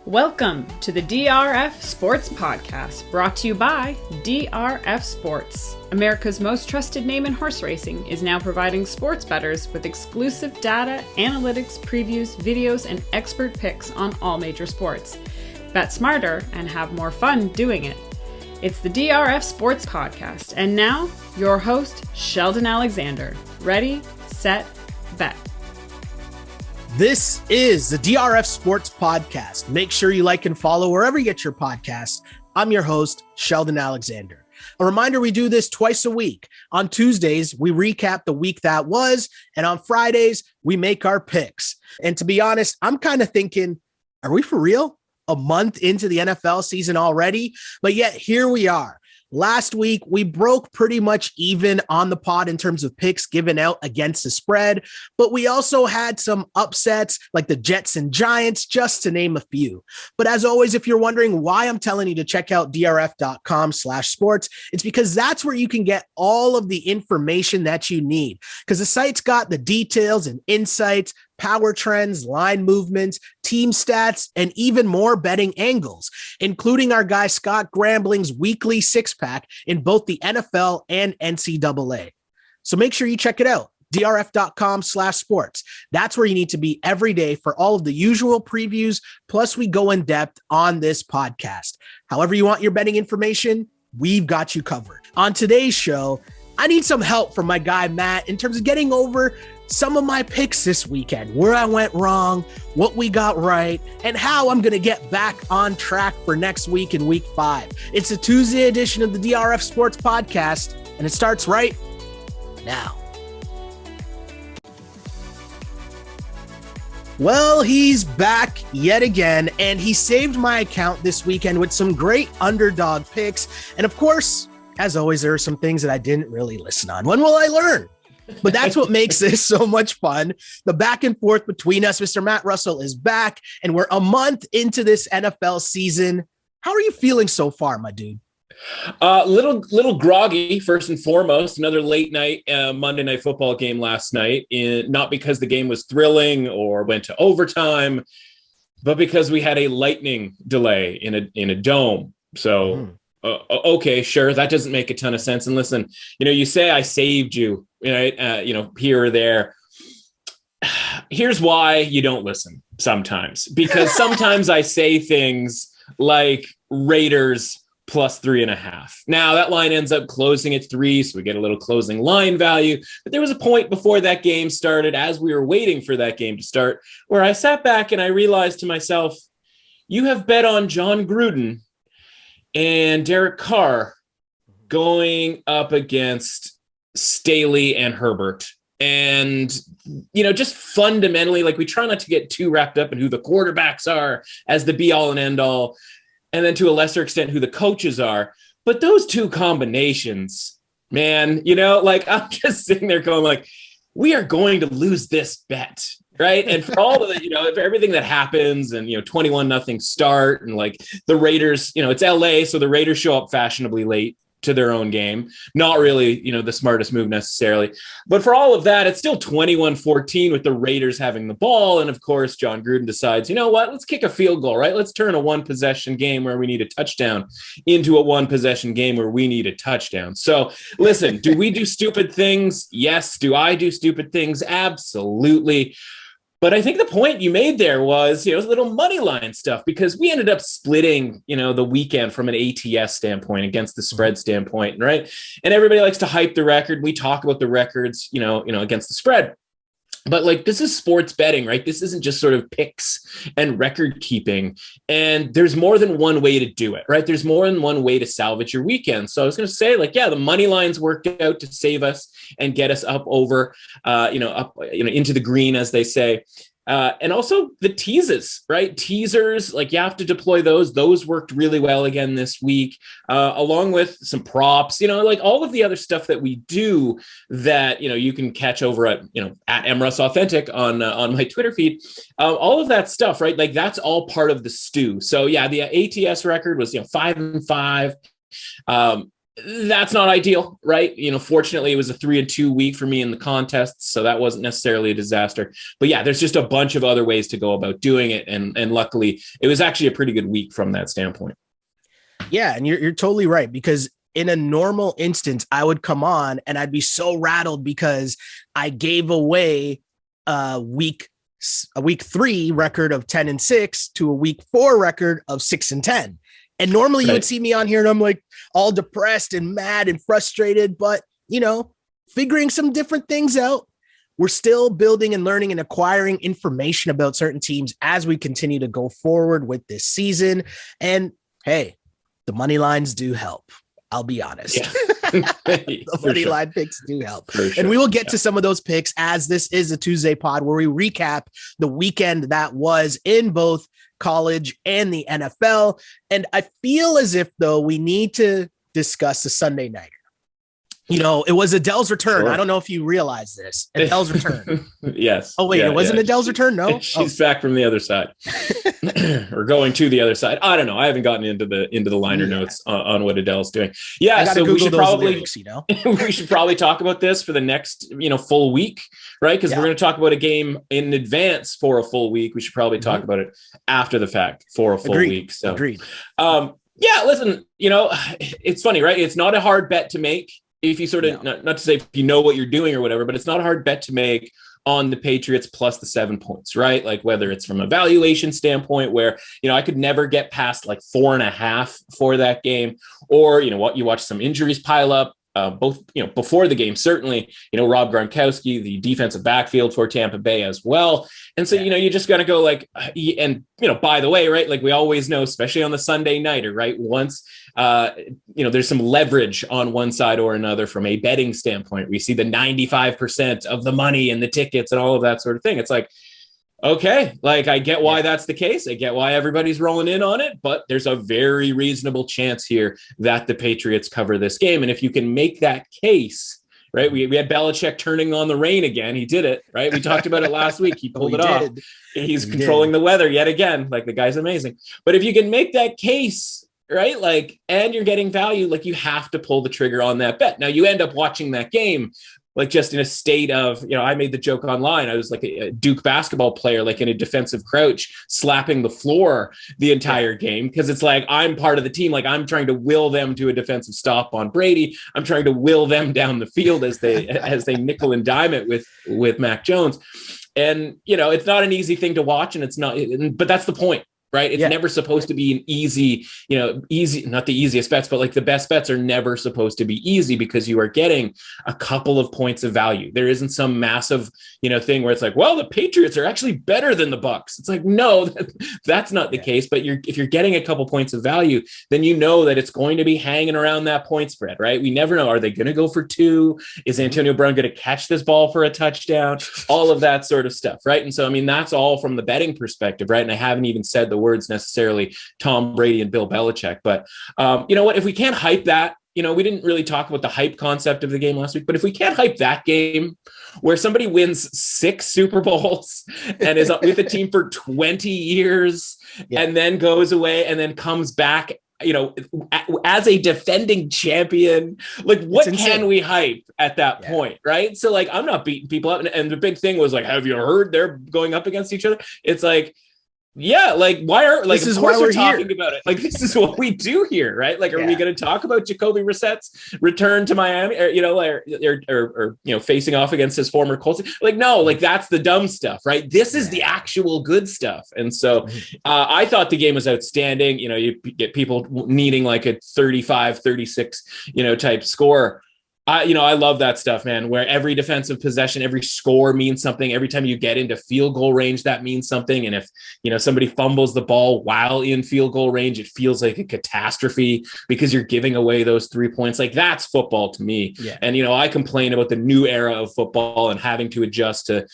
Welcome to the DRF Sports Podcast, brought to you by DRF Sports. America's most trusted name in horse racing is now providing sports bettors with exclusive data, analytics, previews, videos, and expert picks on all major sports. Bet smarter and have more fun doing it. It's the DRF Sports Podcast, and now your host, Sheldon Alexander. Ready, set, bet. This is the DRF Sports Podcast. Make sure you like and follow wherever you get your podcasts. I'm your host, Sheldon Alexander. A reminder, we do this twice a week. On Tuesdays, we recap the week that was, and on Fridays, we make our picks. And to be honest, I'm kind of thinking, are we for real? A month into the NFL season already? But yet here we are. Last week, we broke pretty much even on the pod in terms of picks given out against the spread, but we also had some upsets like the Jets and Giants, just to name a few. But as always, if you're wondering why I'm telling you to check out drf.com/sports, it's because that's where you can get all of the information that you need, because the site's got the details and insights, power trends, line movements, team stats, and even more betting angles, including our guy Scott Grambling's weekly six-pack in both the NFL and NCAA. So make sure you check it out, drf.com/sports. That's where you need to be every day for all of the usual previews, plus we go in depth on this podcast. However you want your betting information, we've got you covered. On today's show, I need some help from my guy Matt in terms of getting over some of my picks this weekend, where I went wrong, what we got right, and how I'm going to get back on track for next week in week 5. It's a Tuesday edition of the DRF Sports Podcast, and it starts right now. Well, he's back yet again, and he saved my account this weekend with some great underdog picks. And of course, as always, there are some things that I didn't really listen on. When will I learn? But that's what makes this so much fun. The back and forth between us. Mr. Matt Russell is back, and we're a month into this NFL season. How are you feeling so far, my dude? Little groggy, first and foremost. Another late night Monday Night Football game last night. Not because the game was thrilling or went to overtime, but because we had a lightning delay in a dome. So, okay, sure, that doesn't make a ton of sense. And listen, you say I saved you, here or there. Here's why you don't listen sometimes, because sometimes I say things like Raiders plus 3.5. Now that line ends up closing at 3, so we get a little closing line value. But there was a point before that game started, as we were waiting for that game to start, where I sat back and I realized to myself, you have bet on John Gruden and Derek Carr going up against Staley and Herbert. And, just fundamentally, like, we try not to get too wrapped up in who the quarterbacks are as the be all and end all, and then to a lesser extent who the coaches are. But those two combinations, man, I'm just sitting there going like, we are going to lose this bet. Right. And for all of the, for everything that happens and, 21-0 start and like the Raiders, it's LA. So the Raiders show up fashionably late to their own game. Not really, the smartest move necessarily. But for all of that, it's still 21-14 with the Raiders having the ball. And of course, John Gruden decides, let's kick a field goal, right? Let's turn a one-possession game where we need a touchdown into a one-possession game where we need a touchdown. So listen, do we do stupid things? Yes. Do I do stupid things? Absolutely. But I think the point you made there was, little money line stuff, because we ended up splitting, the weekend from an ATS standpoint against the spread standpoint, right? And everybody likes to hype the record. We talk about the records, against the spread. But like, this is sports betting, right? This isn't just sort of picks and record keeping. And there's more than one way to do it, right? There's more than one way to salvage your weekend. So I was going to say, the money lines worked out to save us and get us up over, into the green, as they say. And also the teases, right? Teasers, like you have to deploy those. Those worked really well again this week, along with some props, all of the other stuff that we do that, you can catch over at @MRussAuthentic on my Twitter feed. All of that stuff, right? Like that's all part of the stew. So yeah, the ATS record was, 5-5. That's not ideal, right? Fortunately, it was a 3-2 week for me in the contests, so that wasn't necessarily a disaster. But yeah, there's just a bunch of other ways to go about doing it, and luckily, it was actually a pretty good week from that standpoint. Yeah, and you're totally right, because in a normal instance, I would come on and I'd be so rattled because I gave away a week 3 record of 10-6 to a week 4 record of 6-10. And normally you would see me on here and I'm like all depressed and mad and frustrated, but figuring some different things out. We're still building and learning and acquiring information about certain teams as we continue to go forward with this season. And hey, the money lines do help. I'll be honest. Yeah. The money line picks do help. Sure. And we will get to some of those picks, as this is a Tuesday pod where we recap the weekend that was in both college and the NFL. And I feel as if, though, we need to discuss the Sunday nighter. It was Adele's return. Sure. I don't know if you realize this. Adele's return. Yes. Oh, wait, it wasn't Adele's return? No? She's back from the other side. Or going to the other side. I don't know. I haven't gotten into the liner notes on what Adele's doing. Yeah, so we should probably lyrics, we should probably talk about this for the next full week, right? Because we're going to talk about a game in advance for a full week. We should probably talk about it after the fact for a full week. So agreed. Yeah, listen, it's funny, right? It's not a hard bet to make. If you sort of, not to say if you know what you're doing or whatever, but it's not a hard bet to make on the Patriots plus the 7 points, right? Like whether it's from a valuation standpoint where, I could never get past like 4.5 for that game, or, you watch some injuries pile up. Both, before the game, certainly, Rob Gronkowski, the defensive backfield for Tampa Bay as well. And so, you just got to go like, and, by the way, right, like we always know, especially on the Sunday nighter, right, once, there's some leverage on one side or another from a betting standpoint. We see the 95% of the money and the tickets and all of that sort of thing. It's like, okay, like I get why that's the case. I get why everybody's rolling in on it, but there's a very reasonable chance here that the Patriots cover this game. And if you can make that case, right, we had Belichick turning on the rain again. He did it, right? We talked about it last week. He pulled it off. He's controlling the weather yet again. Like the guy's amazing. But if you can make that case, right, like, and you're getting value, like you have to pull the trigger on that bet. Now you end up watching that game like just in a state of, I made the joke online. I was like a Duke basketball player, like in a defensive crouch, slapping the floor the entire game. Cause it's like, I'm part of the team. Like I'm trying to will them to a defensive stop on Brady. I'm trying to will them down the field as they nickel and dime it with Mac Jones. And, it's not an easy thing to watch, and it's not, but that's the point. Right. It's never supposed to be an easy, not the easiest bets, but like the best bets are never supposed to be easy because you are getting a couple of points of value. There isn't some massive, thing where it's like, well, the Patriots are actually better than the Bucks. It's like, no, that's not the case. But if you're getting a couple points of value, then that it's going to be hanging around that point spread. Right. We never know. Are they going to go for 2? Is Antonio Brown going to catch this ball for a touchdown? All of that sort of stuff. Right. And so, that's all from the betting perspective. Right. And I haven't even said the words necessarily Tom Brady and Bill Belichick. But you know what? If we can't hype that, we didn't really talk about the hype concept of the game last week, but if we can't hype that game where somebody wins 6 Super Bowls and is with a team for 20 years and then goes away and then comes back, as a defending champion, like what can we hype at that point? Right. So like, I'm not beating people up. And the big thing was like, have you heard they're going up against each other? It's like, yeah, like why are like this is why we're talking about it? Like this is what we do here, right? Like, are we going to talk about Jacoby Brissett's return to Miami, or facing off against his former Colts? Like, no, like that's the dumb stuff, right? This is the actual good stuff. And so, I thought the game was outstanding. You get people needing like a 35-36, type score. I love that stuff, man, where every defensive possession, every score means something. Every time you get into field goal range, that means something. And if, somebody fumbles the ball while in field goal range, it feels like a catastrophe because you're giving away those 3 points. Like that's football to me. Yeah. And, I complain about the new era of football and having to adjust to,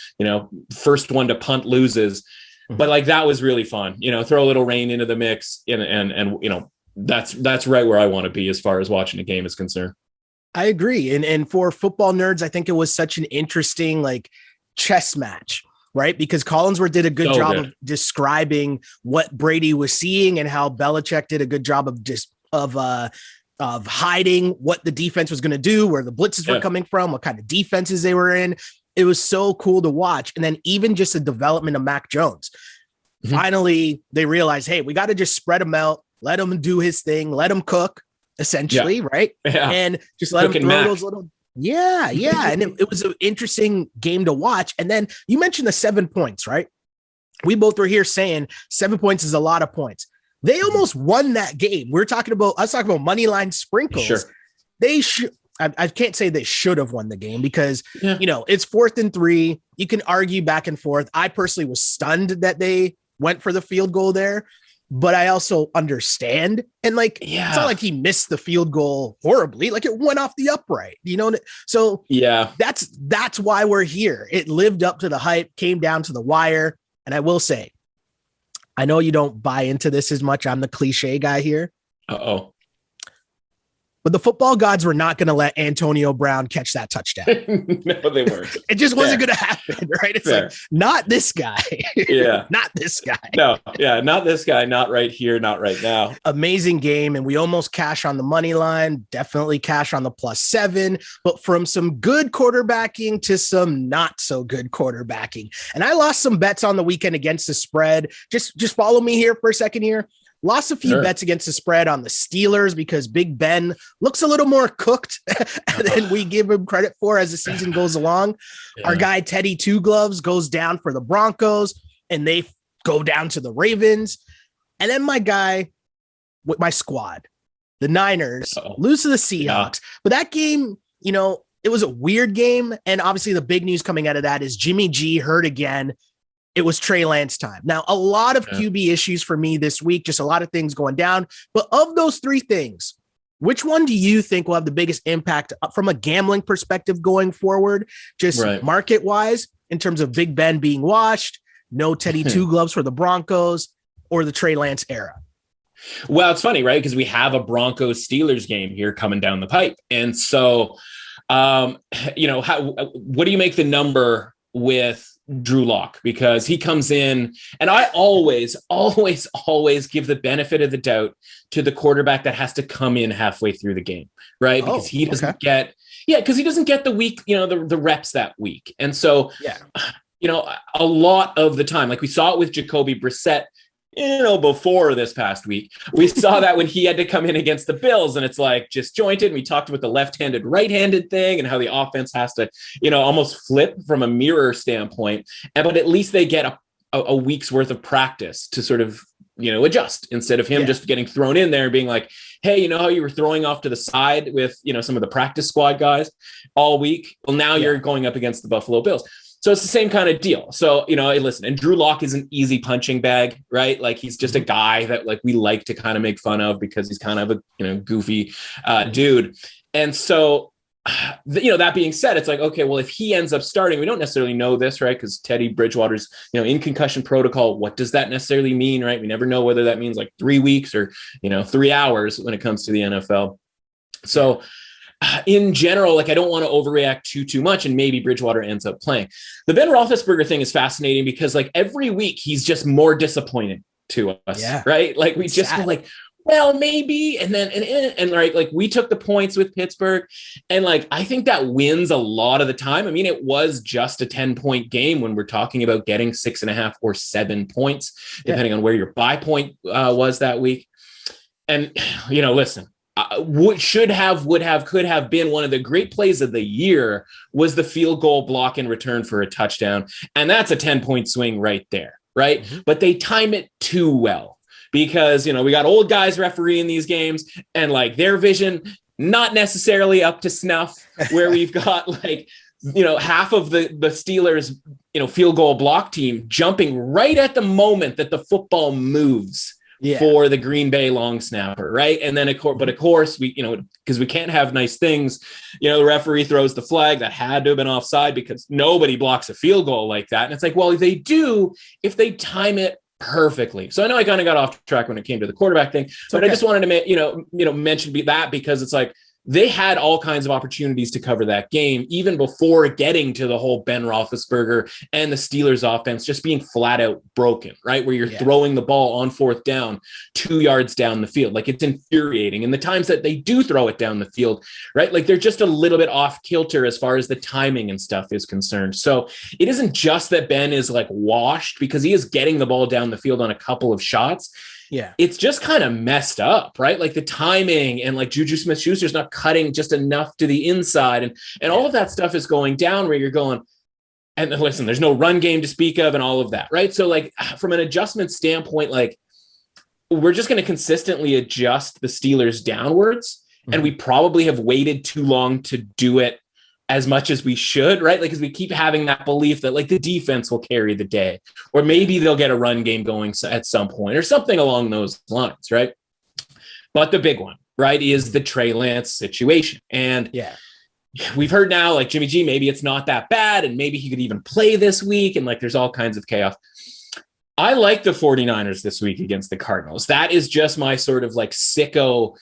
first one to punt loses. But like, that was really fun, throw a little rain into the mix and that's right where I want to be as far as watching a game is concerned. I agree. And for football nerds, I think it was such an interesting like chess match, right? Because Collinsworth did a good job of describing what Brady was seeing and how Belichick did a good job of of hiding what the defense was going to do, where the blitzes were coming from, what kind of defenses they were in. It was so cool to watch. And then even just the development of Mac Jones. Finally, they realized, hey, we got to just spread him out, let him do his thing, let him cook, essentially, right? And just let him throw those little... Yeah. And it was an interesting game to watch. And then you mentioned the 7 points, right? We both were here saying 7 points is a lot of points. They almost won that game. I was talking about money line sprinkles. Sure. They should... I can't say they should have won the game because, it's 4th and 3. You can argue back and forth. I personally was stunned that they went for the field goal there, but I also understand. And it's not like he missed the field goal horribly. Like it went off the upright, So that's why we're here. It lived up to the hype, came down to the wire. And I will say, I know you don't buy into this as much. I'm the cliche guy here. Uh-oh. But the football gods were not going to let Antonio Brown catch that touchdown. No, they weren't. It just wasn't going to happen, right? It's like, not this guy. Yeah. Not this guy. No, not this guy. Not right here. Not right now. Amazing game. And we almost cash on the money line, definitely cash on the +7, but from some good quarterbacking to some not so good quarterbacking. And I lost some bets on the weekend against the spread. Just follow me here for a second here. Lost a few bets against the spread on the Steelers because Big Ben looks a little more cooked than we give him credit for as the season goes along. Our guy, Teddy Two Gloves, goes down for the Broncos, and they go down to the Ravens. And then my guy with my squad, the Niners, lose to the Seahawks. But that game, it was a weird game. And obviously the big news coming out of that is Jimmy G hurt again. It was Trey Lance time. Now, a lot of QB issues for me this week, just a lot of things going down. But of those 3 things, which one do you think will have the biggest impact from a gambling perspective going forward? Just market wise, in terms of Big Ben being washed, no Teddy Two Gloves for the Broncos, or the Trey Lance era? Well, it's funny, right? Because we have a Broncos Steelers game here coming down the pipe. And so, what do you make the number with Drew Lock? Because he comes in, and I always give the benefit of the doubt to the quarterback that has to come in halfway through the game, right? Because he doesn't get the week, the reps that week. And so, a lot of the time, like we saw it with Jacoby Brissett, before this past week, we saw that when he had to come in against the Bills, and it's like disjointed. And we talked about the left-handed, right-handed thing and how the offense has to, almost flip from a mirror standpoint. But at least they get a week's worth of practice to sort of, adjust instead of him just getting thrown in there and being like, hey, how you were throwing off to the side with, some of the practice squad guys all week. Well, now you're going up against the Buffalo Bills. So it's the same kind of deal. So, listen, and Drew Lock is an easy punching bag, right? Like he's just a guy that we like to kind of make fun of because he's kind of a, goofy dude. And so, that being said, it's like, okay, well, if he ends up starting, we don't necessarily know this, right? Because Teddy Bridgewater's, in concussion protocol. What does that necessarily mean, right? We never know whether that means 3 weeks or, 3 hours when it comes to the NFL. So, in general, I don't want to overreact too much, and maybe Bridgewater ends up playing. The Ben Roethlisberger thing is fascinating because every week he's just more disappointing to us, right? We just go well, maybe, and then and right, we took the points with Pittsburgh, and I think that wins a lot of the time. I mean, it was just a 10-point game when we're talking about getting 6.5 or 7 points, depending on where your bye point was that week. And listen. Could have been one of the great plays of the year was the field goal block in return for a touchdown. And that's a 10-point swing right there. Right. Mm-hmm. But they time it too well because, we got old guys refereeing these games and their vision, not necessarily up to snuff where we've got half of the Steelers, field goal block team jumping right at the moment that the football moves. For the Green Bay long snapper, right? And then, of course, we, because we can't have nice things, the referee throws the flag that had to have been offside because nobody blocks a field goal like that. And it's like, well, they do if they time it perfectly. So I know I kind of got off track when it came to the quarterback thing, but I just wanted to, mention that because it's they had all kinds of opportunities to cover that game, even before getting to the whole Ben Roethlisberger and the Steelers offense just being flat out broken, right? Where you're throwing the ball on fourth down, 2 yards down the field. Like, it's infuriating. And the times that they do throw it down the field, right? Like, they're just a little bit off kilter as far as the timing and stuff is concerned. So it isn't just that Ben is like washed, because he is getting the ball down the field on a couple of shots. Yeah, it's just kind of messed up, right? Like the timing, and like Juju Smith-Schuster's not cutting just enough to the inside, and all of that stuff is going down where you're going, and listen, there's no run game to speak of and all of that, right? So like from an adjustment standpoint, like we're just going to consistently adjust the Steelers downwards, and we probably have waited too long to do it as much as we should, right? Like, because we keep having that belief that like the defense will carry the day, or maybe they'll get a run game going at some point or something along those lines, right? But the big one, right, is the Trey Lance situation. And we've heard now, like Jimmy G, maybe it's not that bad, and maybe he could even play this week, and like there's all kinds of chaos. I like the 49ers this week against the Cardinals. That is just my sort of like sicko,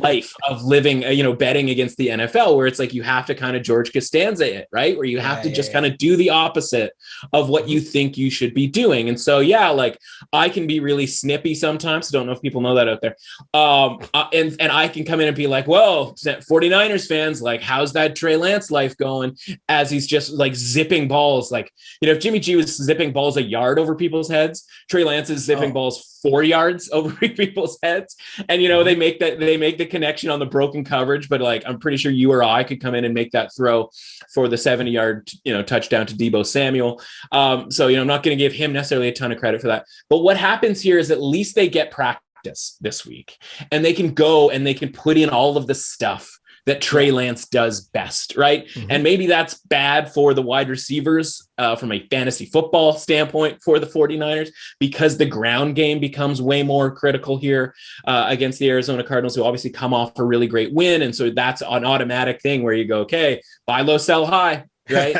life of living, betting against the NFL, where it's like you have to kind of George Costanza it, right? Where you have to just kind of do the opposite of what you think you should be doing. And so, like I can be really snippy sometimes. I don't know if people know that out there. And I can come in and be like, whoa, 49ers fans, like, how's that Trey Lance life going? As he's just like zipping balls. Like, if Jimmy G was zipping balls a yard over people's heads, Trey Lance is zipping balls 4 yards over people's heads. And, they make the connection on the broken coverage, but like, I'm pretty sure you or I could come in and make that throw for the 70-yard, touchdown to Deebo Samuel. So, I'm not going to give him necessarily a ton of credit for that. But what happens here is at least they get practice this week, and they can go and they can put in all of the stuff that Trey Lance does best, right? And maybe that's bad for the wide receivers from a fantasy football standpoint for the 49ers, because the ground game becomes way more critical here against the Arizona Cardinals, who obviously come off a really great win. And so that's an automatic thing where you go, okay, buy low, sell high, right?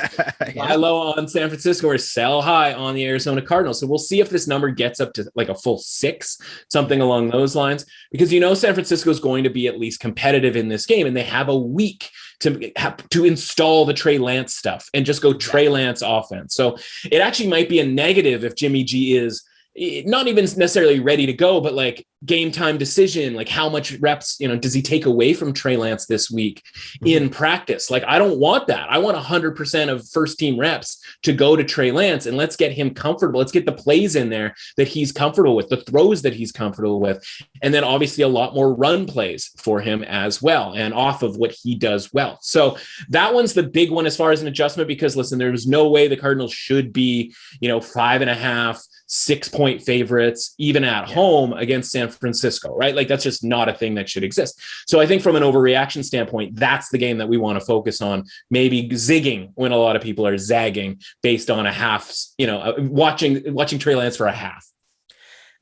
Buy low on San Francisco or sell high on the Arizona Cardinals. So we'll see if this number gets up to like a full 6, something along those lines, because San Francisco is going to be at least competitive in this game, and they have a week to install the Trey Lance stuff and just go Trey Lance offense. So it actually might be a negative if Jimmy G is not even necessarily ready to go, but like game time decision, like how much reps, does he take away from Trey Lance this week in practice? Like, I don't want that. I want 100% of first team reps to go to Trey Lance, and let's get him comfortable. Let's get the plays in there that he's comfortable with, the throws that he's comfortable with. And then obviously a lot more run plays for him as well, and off of what he does well. So that one's the big one as far as an adjustment, because listen, there's no way the Cardinals should be, 5.5, 6-point favorites, even at home against San Francisco, right? Like, that's just not a thing that should exist. So I think from an overreaction standpoint, that's the game that we want to focus on, maybe zigging when a lot of people are zagging based on a half, watching Trey Lance for a half.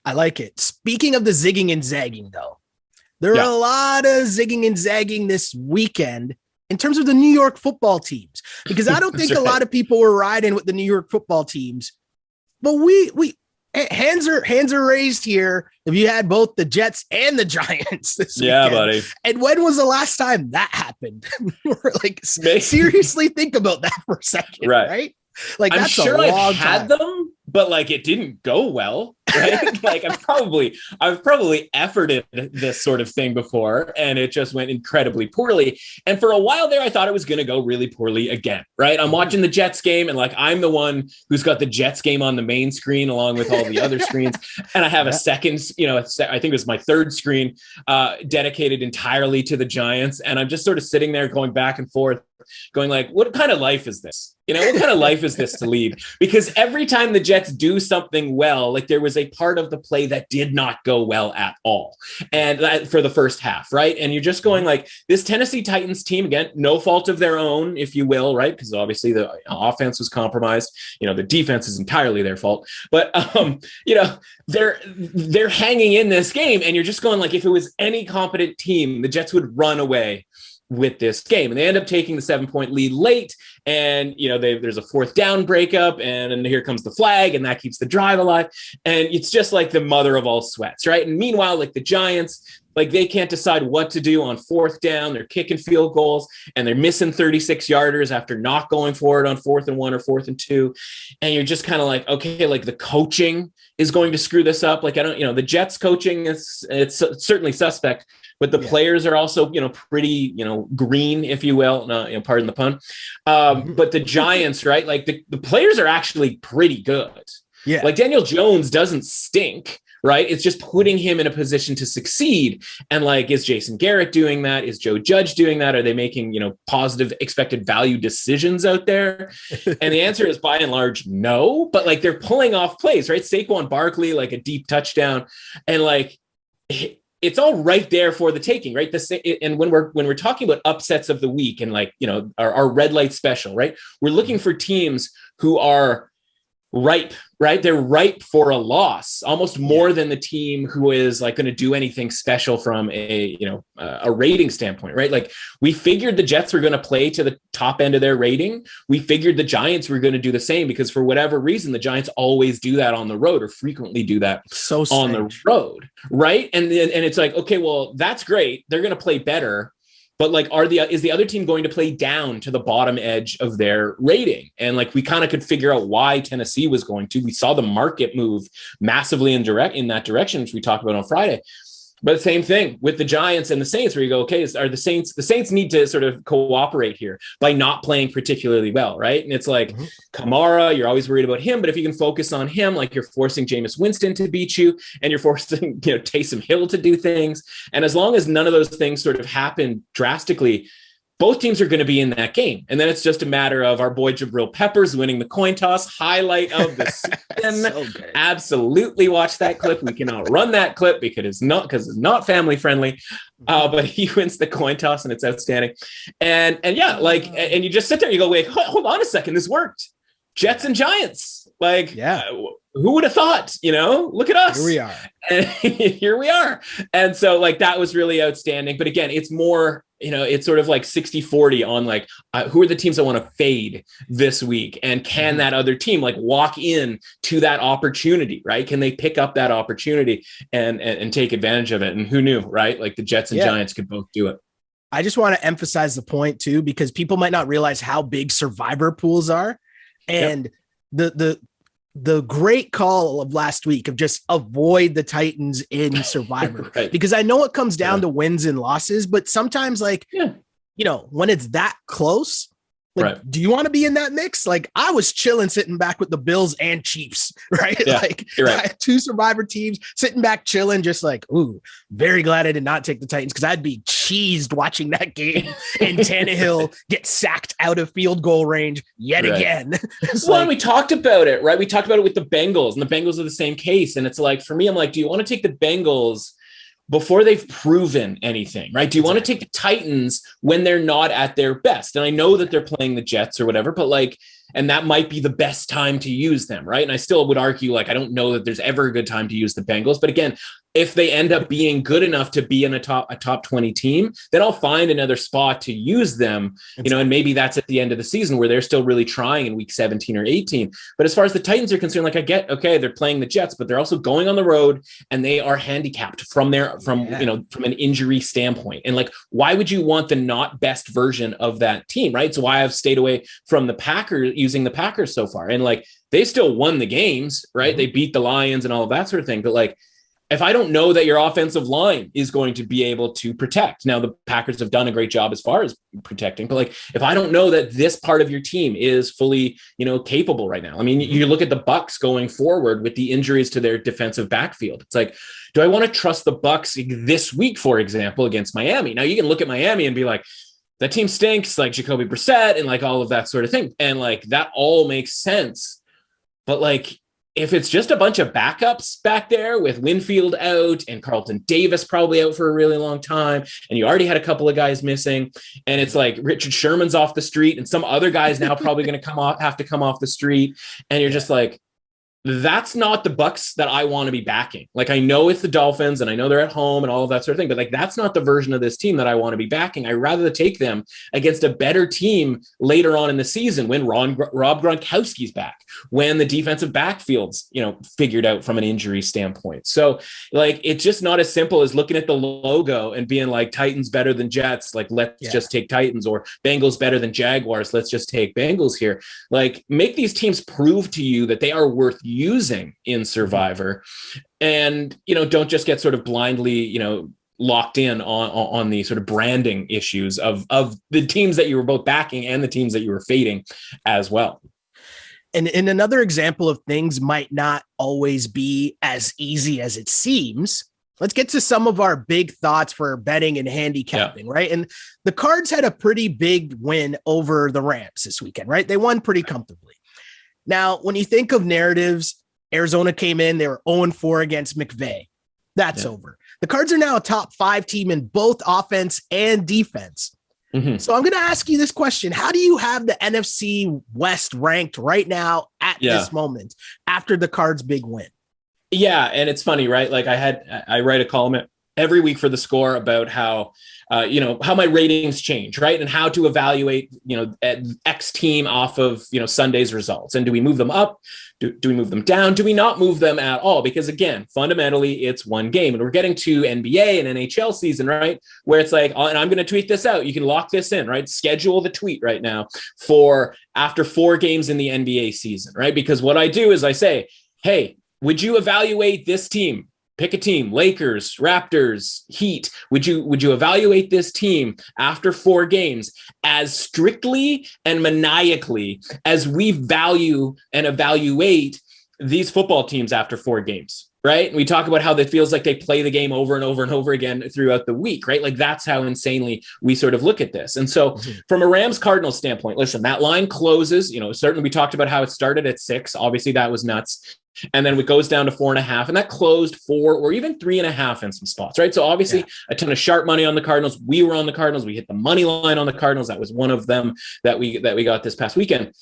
I like it. Speaking of the zigging and zagging, though, there are a lot of zigging and zagging this weekend in terms of the New York football teams, because I don't think a lot of people were riding with the New York football teams. But we hands are raised here if you had both the Jets and the Giants this weekend. Buddy. And when was the last time that happened? Like, seriously, think about that for a second, right? Like, I'm that's sure a long I've had them, but like it didn't go well, right? Like I've probably efforted this sort of thing before, and it just went incredibly poorly. And for a while there, I thought it was going to go really poorly again, right? I'm watching the Jets game, and like I'm the one who's got the Jets game on the main screen along with all the other screens, and I have a second, I think it was my third screen dedicated entirely to the Giants, and I'm just sort of sitting there going back and forth, going like, what kind of life is this? What kind of life is this to lead? Because every time the Jets do something well, like there was a part of the play that did not go well at all. And that for the first half, right? And you're just going like, this Tennessee Titans team, again, no fault of their own, if you will, right? Because obviously the offense was compromised. The defense is entirely their fault. But, they're hanging in this game, and you're just going like, if it was any competent team, the Jets would run away with this game. And they end up taking the 7-point lead late, and there's a fourth down breakup, and here comes the flag, and that keeps the drive alive. And it's just like the mother of all sweats, right? And meanwhile, like the Giants, Like they can't decide what to do on fourth down. They're kicking field goals and they're missing 36-yarders after not going for it on 4th and 1 or 4th and 2. And you're just kind of like, okay, like the coaching is going to screw this up. Like, I don't, the Jets coaching it's certainly suspect, but the players are also, pretty, green, if you will, pardon the pun. But the Giants, right? Like the players are actually pretty good. Yeah. Like Daniel Jones doesn't stink, right? It's just putting him in a position to succeed. And like, is Jason Garrett doing that? Is Joe Judge doing that? Are they making, positive expected value decisions out there? And the answer is by and large, no, but like they're pulling off plays, right? Saquon Barkley, like a deep touchdown, and like, it's all right there for the taking, right? And when we're talking about upsets of the week and like, our red light special, right? We're looking for teams who are ripe, right? They're ripe for a loss almost more than the team who is like going to do anything special from a rating standpoint, right? Like we figured the Jets were going to play to the top end of their rating. We figured the Giants were going to do the same because for whatever reason, the Giants always do that on the road or frequently do that on the road, right? And it's like, okay, well, that's great. They're going to play better. But like, is the other team going to play down to the bottom edge of their rating? And like, we kind of could figure out why Tennessee was going to. We saw the market move massively in that direction, which we talked about on Friday. But same thing with the Giants and the Saints, where you go, okay, the Saints need to sort of cooperate here by not playing particularly well, right? And it's like Kamara, you're always worried about him, but if you can focus on him, like you're forcing Jameis Winston to beat you, and you're forcing Taysom Hill to do things, and as long as none of those things sort of happen drastically, both teams are going to be in that game. And then it's just a matter of our boy Jabril Peppers winning the coin toss, highlight of the season. So absolutely watch that clip. We cannot run that clip because it's not family friendly. But he wins the coin toss and it's outstanding. And yeah, like, and you just sit there and you go, wait, hold on a second. This worked. Jets and Giants. Like, who would have thought, look at us. Here we are. And here we are. And so like, that was really outstanding. But again, it's more, it's sort of like 60-40 on like, who are the teams I want to fade this week? And can that other team like walk in to that opportunity, right? Can they pick up that opportunity and take advantage of it? And who knew, right? Like the Jets and Giants could both do it. I just want to emphasize the point too, because people might not realize how big survivor pools are. And the great call of last week of just avoid the Titans in Survivor, right? Because I know it comes down to wins and losses, but sometimes like, when it's that close, like, do you want to be in that mix? Like I was chilling, sitting back with the Bills and Chiefs, right? Yeah, like I had two Survivor teams sitting back, chilling, just like, ooh, very glad I did not take the Titans because I'd be cheesed watching that game and Tannehill get sacked out of field goal range yet again. And we talked about it, right? We talked about it with the Bengals, and the Bengals are the same case. And it's like, for me, I'm like, do you want to take the Bengals before they've proven anything, right? Do you want to take the Titans when they're not at their best? And I know that they're playing the Jets or whatever, but like, and that might be the best time to use them, right? And I still would argue, like, I don't know that there's ever a good time to use the Bengals. But again, if they end up being good enough to be in a top 20 team, then I'll find another spot to use them, and maybe that's at the end of the season where they're still really trying in week 17 or 18. But as far as the Titans are concerned, like I get, okay, they're playing the Jets, but they're also going on the road and they are handicapped from an injury standpoint. And like, why would you want the not best version of that team, right? So why I've stayed away from the Packers, using the Packers so far. And like, they still won the games, right? They beat the Lions and all of that sort of thing. But like, if I don't know that your offensive line is going to be able to protect, now the Packers have done a great job as far as protecting, but like, if I don't know that this part of your team is fully, capable right now, I mean, you look at the Bucks going forward with the injuries to their defensive backfield. It's like, do I want to trust the Bucks this week, for example, against Miami? Now you can look at Miami and be like, that team stinks, like Jacoby Brissett and like all of that sort of thing. And like, that all makes sense. But like, if it's just a bunch of backups back there with Winfield out and Carlton Davis probably out for a really long time, and you already had a couple of guys missing, and it's like Richard Sherman's off the street and some other guys now probably going to have to come off the street. And you're just like, that's not the Bucs that I want to be backing. Like, I know it's the Dolphins and I know they're at home and all of that sort of thing, but like, that's not the version of this team that I want to be backing. I'd rather take them against a better team later on in the season when Rob Gronkowski's back, when the defensive backfield's, figured out from an injury standpoint. So like, it's just not as simple as looking at the logo and being like, Titans better than Jets. Like, let's just take Titans, or Bengals better than Jaguars. Let's just take Bengals here. Like, make these teams prove to you that they are worth using in Survivor, and don't just get sort of blindly locked in on the sort of branding issues of the teams that you were both backing and the teams that you were fading as well. And in another example of things might not always be as easy as it seems, let's get to some of our big thoughts for betting and handicapping, right? And the Cards had a pretty big win over the Rams this weekend, right? They won pretty comfortably. Now, when you think of narratives, Arizona came in, they were 0-4 against McVay. That's over. The Cards are now a top 5 team in both offense and defense. Mm-hmm. So I'm going to ask you this question. How do you have the NFC West ranked right now at this moment after the Cards' big win? Yeah. And it's funny, right? Like, I write a column every week for The Score about how my ratings change, right? And how to evaluate, X team off of, Sunday's results. And do we move them up? Do we move them down? Do we not move them at all? Because again, fundamentally, it's one game. And we're getting to NBA and NHL season, right? Where it's like, and I'm going to tweet this out. You can lock this in, right? Schedule the tweet right now for after 4 games in the NBA season, right? Because what I do is I say, hey, would you evaluate this team? Pick a team, Lakers, Raptors, Heat. Would you evaluate this team after 4 games as strictly and maniacally as we value and evaluate these football teams after 4 games, right? And we talk about how that feels like they play the game over and over and over again throughout the week, right? Like, that's how insanely we sort of look at this. And so from a Rams-Cardinals standpoint, listen, that line closes, certainly we talked about how it started at 6. Obviously that was nuts. And then it goes down to 4.5, and that closed 4 or even 3.5 in some spots, right? So obviously a ton of sharp money on the Cardinals. We were on the Cardinals. We hit the money line on the Cardinals. That was one of them that we got this past weekend.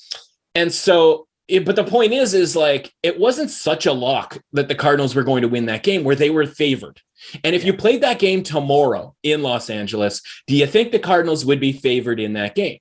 And so, but the point is like, it wasn't such a lock that the Cardinals were going to win that game where they were favored. And if you played that game tomorrow in Los Angeles, do you think the Cardinals would be favored in that game?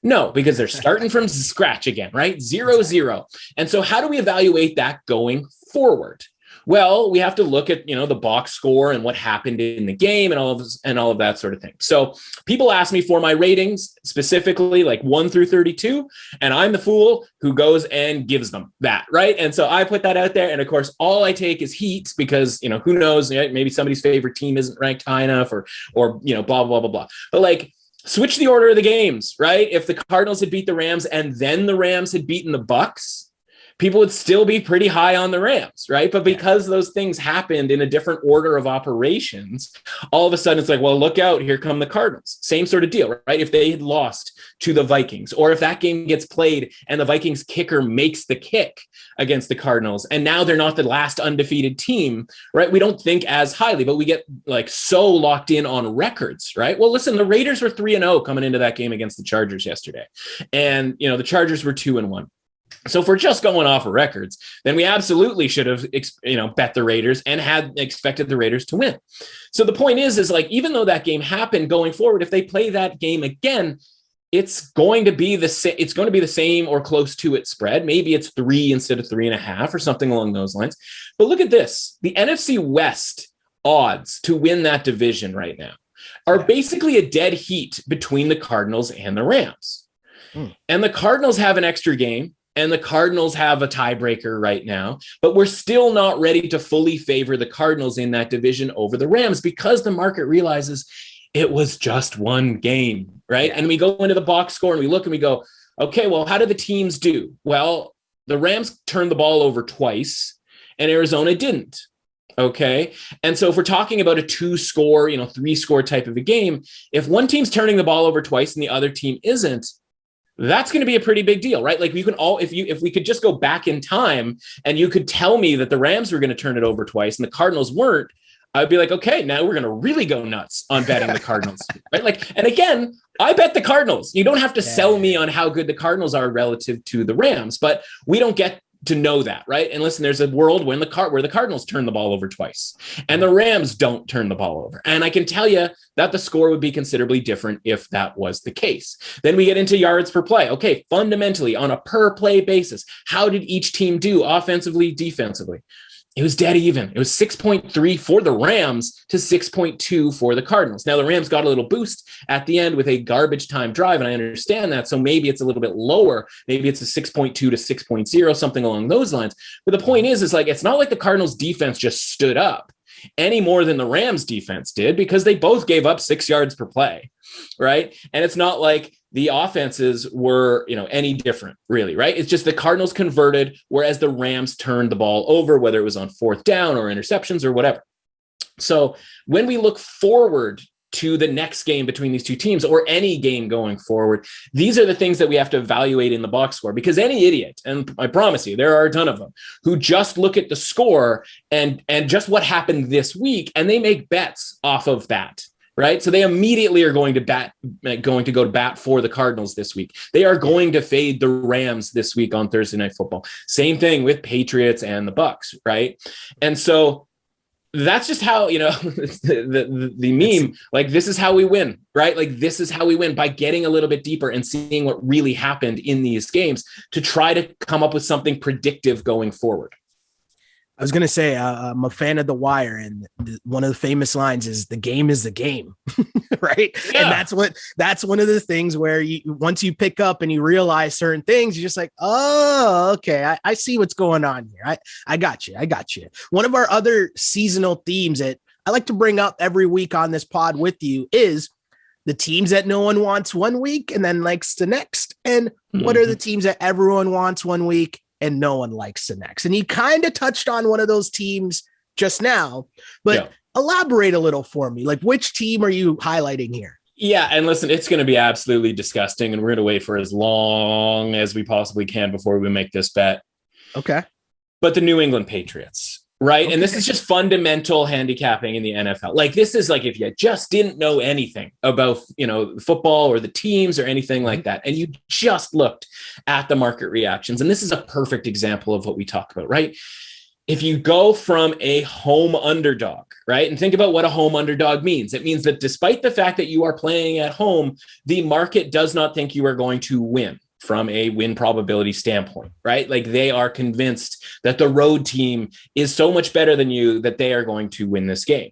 No, because they're starting from scratch again, right? 0-0. And so how do we evaluate that going forward? Well, we have to look at, the box score and what happened in the game and all of that sort of thing. So people ask me for my ratings, specifically like 1 through 32, and I'm the fool who goes and gives them that, right? And so I put that out there. And of course, all I take is Heat because, who knows, maybe somebody's favorite team isn't ranked high enough or blah, blah, blah, blah. But like, switch the order of the games, right? If the Cardinals had beat the Rams and then the Rams had beaten the Bucs, people would still be pretty high on the Rams, right? But because those things happened in a different order of operations, all of a sudden it's like, well, look out, here come the Cardinals. Same sort of deal, right? If they had lost to the Vikings, or if that game gets played and the Vikings kicker makes the kick against the Cardinals, and now they're not the last undefeated team, right? We don't think as highly, but we get like so locked in on records, right? Well, listen, the Raiders were 3-0 coming into that game against the Chargers yesterday. And, the Chargers were 2-1. So if we're just going off of records, then we absolutely should have, bet the Raiders and had expected the Raiders to win. So the point is like, even though that game happened going forward, if they play that game again, it's going to be the same. It's going to be the same or close to its spread. Maybe it's 3 instead of 3.5 or something along those lines. But look at this. The NFC West odds to win that division right now are basically a dead heat between the Cardinals and the Rams. And the Cardinals have an extra game. And the Cardinals have a tiebreaker right now, but we're still not ready to fully favor the Cardinals in that division over the Rams because the market realizes it was just one game, right? And we go into the box score and we look and we go, okay, well, how did the teams do? Well, the Rams turned the ball over twice and Arizona didn't. Okay. And so if we're talking about a 2-score, 3-score type of a game, if one team's turning the ball over twice and the other team isn't, that's going to be a pretty big deal, right? Like we can all, if we could just go back in time and you could tell me that the Rams were going to turn it over twice and the Cardinals weren't, I'd be like, okay, now we're going to really go nuts on betting the Cardinals, right? Like, and again, I bet the Cardinals. You don't have to sell me on how good the Cardinals are relative to the Rams, but we don't get to know that, right? And listen, there's a world when where the Cardinals turn the ball over twice and the Rams don't turn the ball over. And I can tell you that the score would be considerably different if that was the case. Then we get into yards per play. Okay, fundamentally on a per play basis, how did each team do offensively, defensively? It was dead even. It was 6.3 for the Rams to 6.2 for the Cardinals. Now, the Rams got a little boost at the end with a garbage time drive, and I understand that. So maybe it's a little bit lower. Maybe it's a 6.2 to 6.0, something along those lines. But the point is like, it's not like the Cardinals defense just stood up any more than the Rams defense did, because they both gave up 6 yards per play, right? And it's not like the offenses were, any different, really, right? It's just the Cardinals converted, whereas the Rams turned the ball over, whether it was on fourth down or interceptions or whatever. So when we look forward to the next game between these two teams, or any game going forward, these are the things that we have to evaluate in the box score, because any idiot, and I promise you, there are a ton of them, who just look at the score and just what happened this week, and they make bets off of that. Right. So they immediately are going to go to bat for the Cardinals this week. They are going to fade the Rams this week on Thursday Night Football. Same thing with Patriots and the Bucks. Right. And so that's just how, the meme, like, this is how we win, right? Like, this is how we win, by getting a little bit deeper and seeing what really happened in these games to try to come up with something predictive going forward. I was going to say, I'm a fan of The Wire, and one of the famous lines is "the game is the game," right? Yeah. And that's one of the things where once you pick up and you realize certain things, you're just like, oh, okay, I see what's going on here. I got you. One of our other seasonal themes that I like to bring up every week on this pod with you is the teams that no one wants one week and then likes the next. And what are the teams that everyone wants one week and no one likes the next? And you kind of touched on one of those teams just now, but elaborate a little for me. Like, which team are you highlighting here? Yeah. And listen, it's going to be absolutely disgusting, and we're going to wait for as long as we possibly can before we make this bet. Okay. But the New England Patriots, right? Okay. And this is just fundamental handicapping in the NFL. Like, this is like, if you just didn't know anything about, football or the teams or anything like that, and you just looked at the market reactions. And this is a perfect example of what we talk about, right? If you go from a home underdog, right? And think about what a home underdog means. It means that despite the fact that you are playing at home, the market does not think you are going to win from a win probability standpoint, right? Like, they are convinced that the road team is so much better than you that they are going to win this game.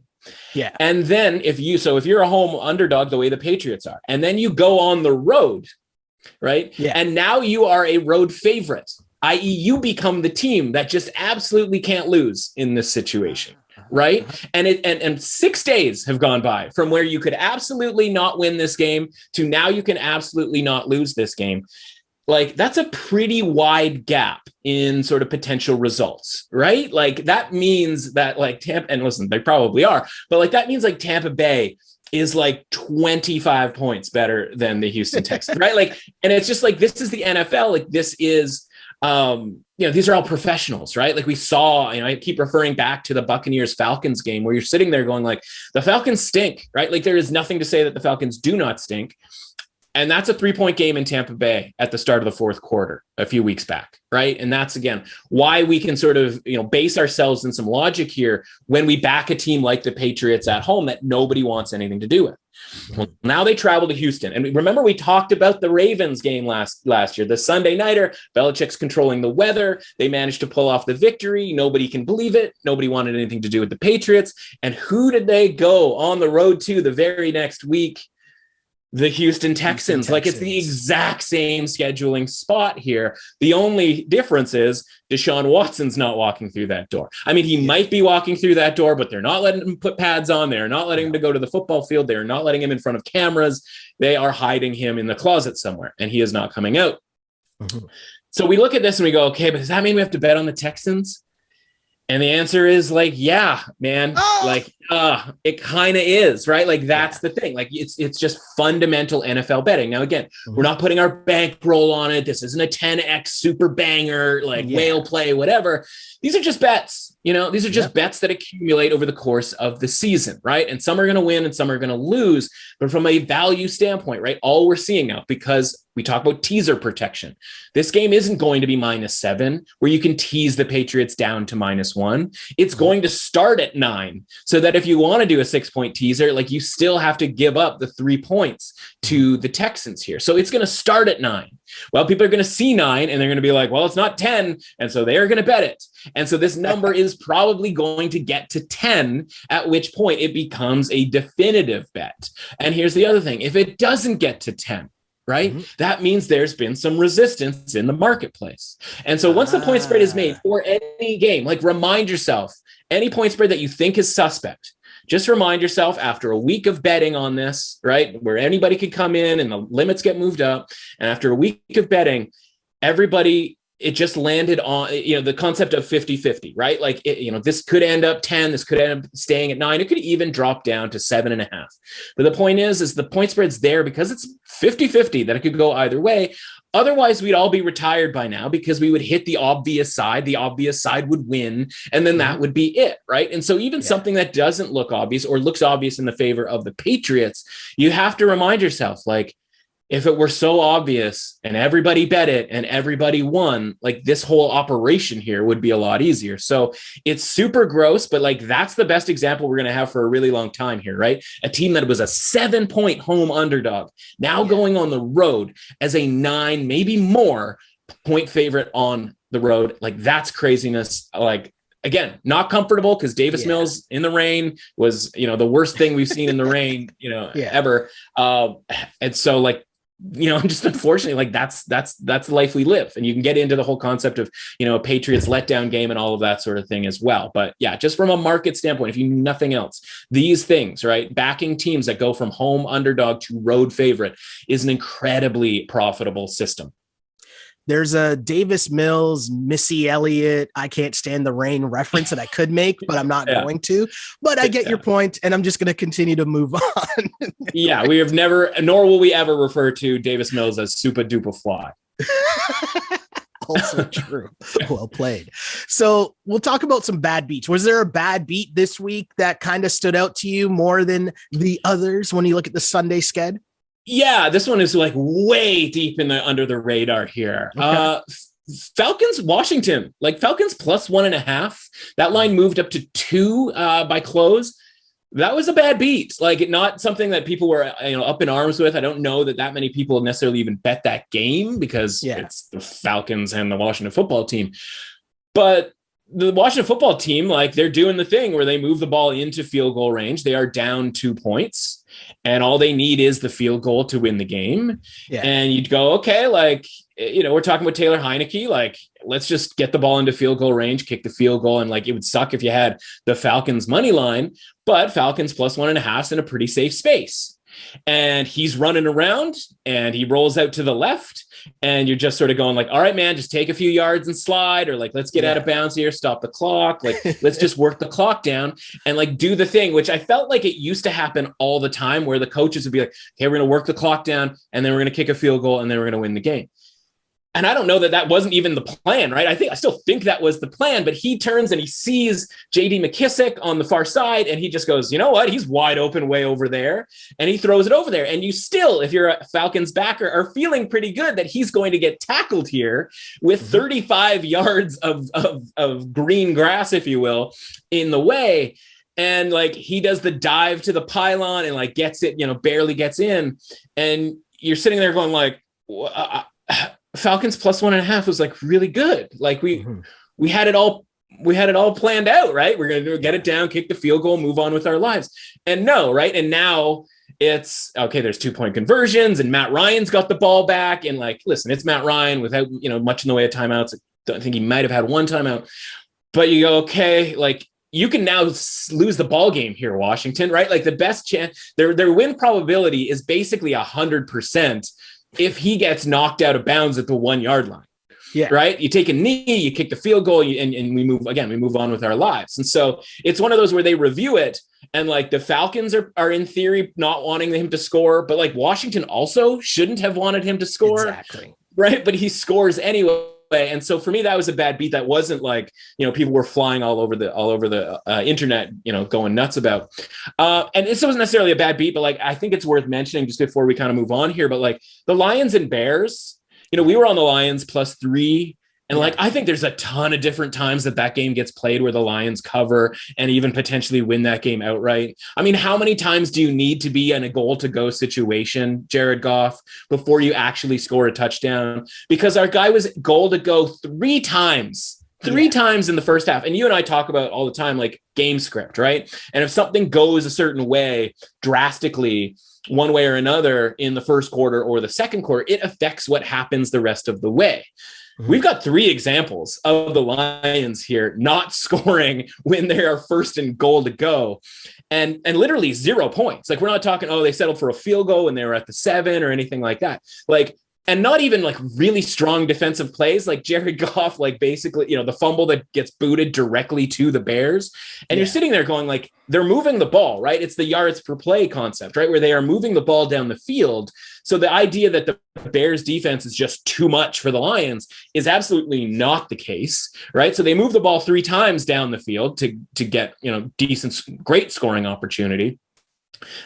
Yeah. And then if you're a home underdog, the way the Patriots are, and then you go on the road, right? Yeah. And now you are a road favorite, i.e. you become the team that just absolutely can't lose in this situation. Right. And 6 days have gone by from where you could absolutely not win this game to now you can absolutely not lose this game. Like, that's a pretty wide gap in sort of potential results, right? Like, that means that, like, Tampa, and listen, they probably are, but like, that means like Tampa Bay is like 25 points better than the Houston Texans, right? Like, and it's just like, this is the NFL. Like, this is, these are all professionals, right? Like, we saw, I keep referring back to the Buccaneers Falcons game where you're sitting there going like, the Falcons stink, right? Like, there is nothing to say that the Falcons do not stink. And that's a 3-point game in Tampa Bay at the start of the fourth quarter a few weeks back, right? And that's, again, why we can sort of, base ourselves in some logic here when we back a team like the Patriots at home that nobody wants anything to do with. Well, now they travel to Houston. And remember, we talked about the Ravens game last year, the Sunday nighter. Belichick's controlling the weather. They managed to pull off the victory. Nobody can believe it. Nobody wanted anything to do with the Patriots. And who did they go on the road to the very next week? The Houston Texans. Like, it's the exact same scheduling spot here. The only difference is Deshaun Watson's not walking through that door. I mean, he might be walking through that door, but they're not letting him put pads on. They're not letting him to go to the football field. They're not letting him in front of cameras. They are hiding him in the closet somewhere, and he is not coming out. Mm-hmm. So we look at this and we go, okay, but does that mean we have to bet on the Texans? And the answer is like, yeah, man, it kind of is, right? Like, that's the thing. Like, it's just fundamental NFL betting. Now, again, we're not putting our bankroll on it. This isn't a 10X super banger, like whale play, whatever. These are just bets, these are just bets that accumulate over the course of the season, right? And some are going to win and some are going to lose. But from a value standpoint, right, all we're seeing now, because We talk about teaser protection. This game isn't going to be -7 where you can tease the Patriots down to -1. It's going to start at 9 so that if you want to do a 6-point teaser, like you still have to give up the 3 points to the Texans here. So it's going to start at 9. Well, people are going to see 9 and they're going to be like, well, it's not 10. And so they're going to bet it. And so this number is probably going to get to 10, at which point it becomes a definitive bet. And here's the other thing. If it doesn't get to 10, right, that means there's been some resistance in the marketplace. And so once the point spread is made for any game, like remind yourself, any point spread that you think is suspect, just remind yourself after a week of betting on this, right, where anybody could come in and the limits get moved up. And after a week of betting, everybody, it just landed on, the concept of 50-50, right? Like, this could end up 10, this could end up staying at 9. It could even drop down to 7.5. But the point is the point spread's there because it's 50-50 that it could go either way. Otherwise, we'd all be retired by now because we would hit the obvious side. The obvious side would win, and then that would be it, right? And so even something that doesn't look obvious or looks obvious in the favor of the Patriots, you have to remind yourself, like, if it were so obvious and everybody bet it and everybody won, like this whole operation here would be a lot easier. So it's super gross, but like that's the best example we're going to have for a really long time here, right? A team that was a 7-point home underdog now going on the road as a 9, maybe more point favorite on the road. Like that's craziness. Like, again, not comfortable because Davis Mills in the rain was, the worst thing we've seen in the rain, ever. And so like, just unfortunately, like that's the life we live. And you can get into the whole concept of, Patriots letdown game and all of that sort of thing as well. But yeah, just from a market standpoint, if you knew nothing else, these things, right? Backing teams that go from home underdog to road favorite is an incredibly profitable system. There's a Davis Mills, Missy Elliott, I can't stand the rain reference that I could make, but I'm not going to. But I get your point, and I'm just going to continue to move on. Yeah, we have never, nor will we ever refer to Davis Mills as super duper fly. Also true. Well played. So we'll talk about some bad beats. Was there a bad beat this week that kind of stood out to you more than the others when you look at the Sunday sched? Yeah, this one is like way deep in the under the radar here. Okay. Falcons, Washington, like Falcons plus 1.5. That line moved up to 2 by close. That was a bad beat. Like not something that people were up in arms with. I don't know that many people necessarily even bet that game because it's the Falcons and the Washington football team. But the Washington football team, like they're doing the thing where they move the ball into field goal range. They are down 2 points. And all they need is the field goal to win the game. Yeah. And you'd go, okay, like, we're talking about Taylor Heineke. Like, let's just get the ball into field goal range, kick the field goal. And like, it would suck if you had the Falcons money line, but Falcons plus 1.5 in a pretty safe space. And he's running around and he rolls out to the left. And you're just sort of going like, all right, man, just take a few yards and slide, or like, let's get out of bounds here, stop the clock. Like, let's just work the clock down and like do the thing, which I felt like it used to happen all the time where the coaches would be like, okay, we're going to work the clock down and then we're going to kick a field goal and then we're going to win the game. And I don't know that wasn't even the plan, right? I still think that was the plan, but he turns and he sees J.D. McKissick on the far side and he just goes, you know what? He's wide open way over there. And he throws it over there. And you still, if you're a Falcons backer, are feeling pretty good that he's going to get tackled here with 35 yards of green grass, if you will, in the way. And like, he does the dive to the pylon and like gets it, barely gets in. And you're sitting there going like, Falcons plus 1.5 was like really good. Like we had it all planned out, right? We're going to get it down, kick the field goal, move on with our lives. And no, right? And now it's okay. There's 2-point conversions and Matt Ryan's got the ball back. And like, listen, it's Matt Ryan without, much in the way of timeouts. I think he might've had 1 timeout, but you go, okay, like you can now lose the ball game here, Washington, right? Like the best chance, their win probability is basically 100%. If he gets knocked out of bounds at the 1 yard line, right? You take a knee, you kick the field goal and we move on with our lives. And so it's one of those where they review it and like the Falcons are in theory not wanting him to score, but like Washington also shouldn't have wanted him to score. Exactly. Right. But he scores anyway. And so for me, that was a bad beat. That wasn't like, people were flying all over the internet, going nuts about. And this wasn't necessarily a bad beat, but like, I think it's worth mentioning just before we kind of move on here. But like the Lions and Bears, we were on the Lions +3. And like, I think there's a ton of different times that game gets played where the Lions cover and even potentially win that game outright. I mean, how many times do you need to be in a goal to go situation, Jared Goff, before you actually score a touchdown? Because our guy was goal to go 3 times. Three times in the first half. And you and I talk about all the time, like game script, right? And if something goes a certain way drastically, one way or another in the first quarter or the second quarter, it affects what happens the rest of the way. We've got 3 examples of the Lions here not scoring when they are first and goal to go, and literally 0 points. Like, we're not talking, they settled for a field goal when they were at the 7 or anything like that. Like, and not even like really strong defensive plays, like Jared Goff, like basically, the fumble that gets booted directly to the Bears. And you're sitting there going like, they're moving the ball, right? It's the yards per play concept, right? Where they are moving the ball down the field. So the idea that the Bears defense is just too much for the Lions is absolutely not the case, right? So they move the ball 3 times down the field to get, decent, great scoring opportunity.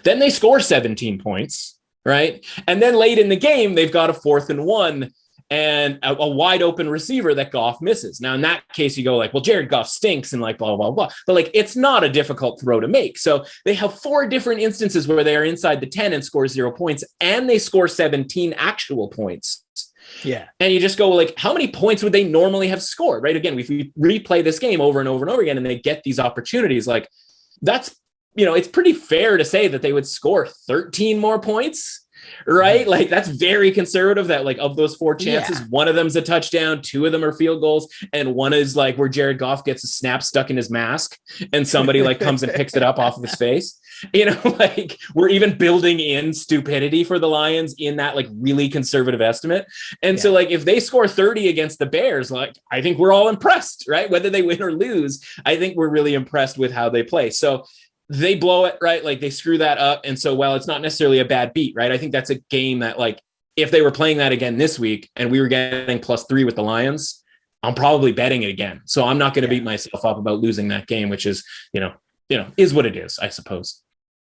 Then they score 17 points. Right. And then late in the game, they've got a 4th and 1 and a wide open receiver that Goff misses. Now, in that case, you go like, well, Jared Goff stinks and like, blah, blah, blah. But like, it's not a difficult throw to make. So they have 4 different instances where they are inside the 10 and score 0 points, and they score 17 actual points. Yeah. And you just go like, how many points would they normally have scored? Right. Again, if we replay this game over and over and over again, and they get these opportunities, like that's, it's pretty fair to say that they would score 13 more points, right? Like, that's very conservative, that like of those 4 chances, one of them's a touchdown, 2 of them are field goals, and one is like where Jared Goff gets a snap stuck in his mask and somebody like comes and picks it up off of his face. Like, we're even building in stupidity for the Lions in that like really conservative estimate. And so like, if they score 30 against the Bears, like, I think we're all impressed, right? Whether they win or lose, I think we're really impressed with how they play. So they blow it, right? Like, they screw that up. And so, while it's not necessarily a bad beat, right? I think that's a game that, like, if they were playing that again this week and we were getting +3 with the Lions, I'm probably betting it again. So I'm not going to beat myself up about losing that game, which is, is what it is, I suppose.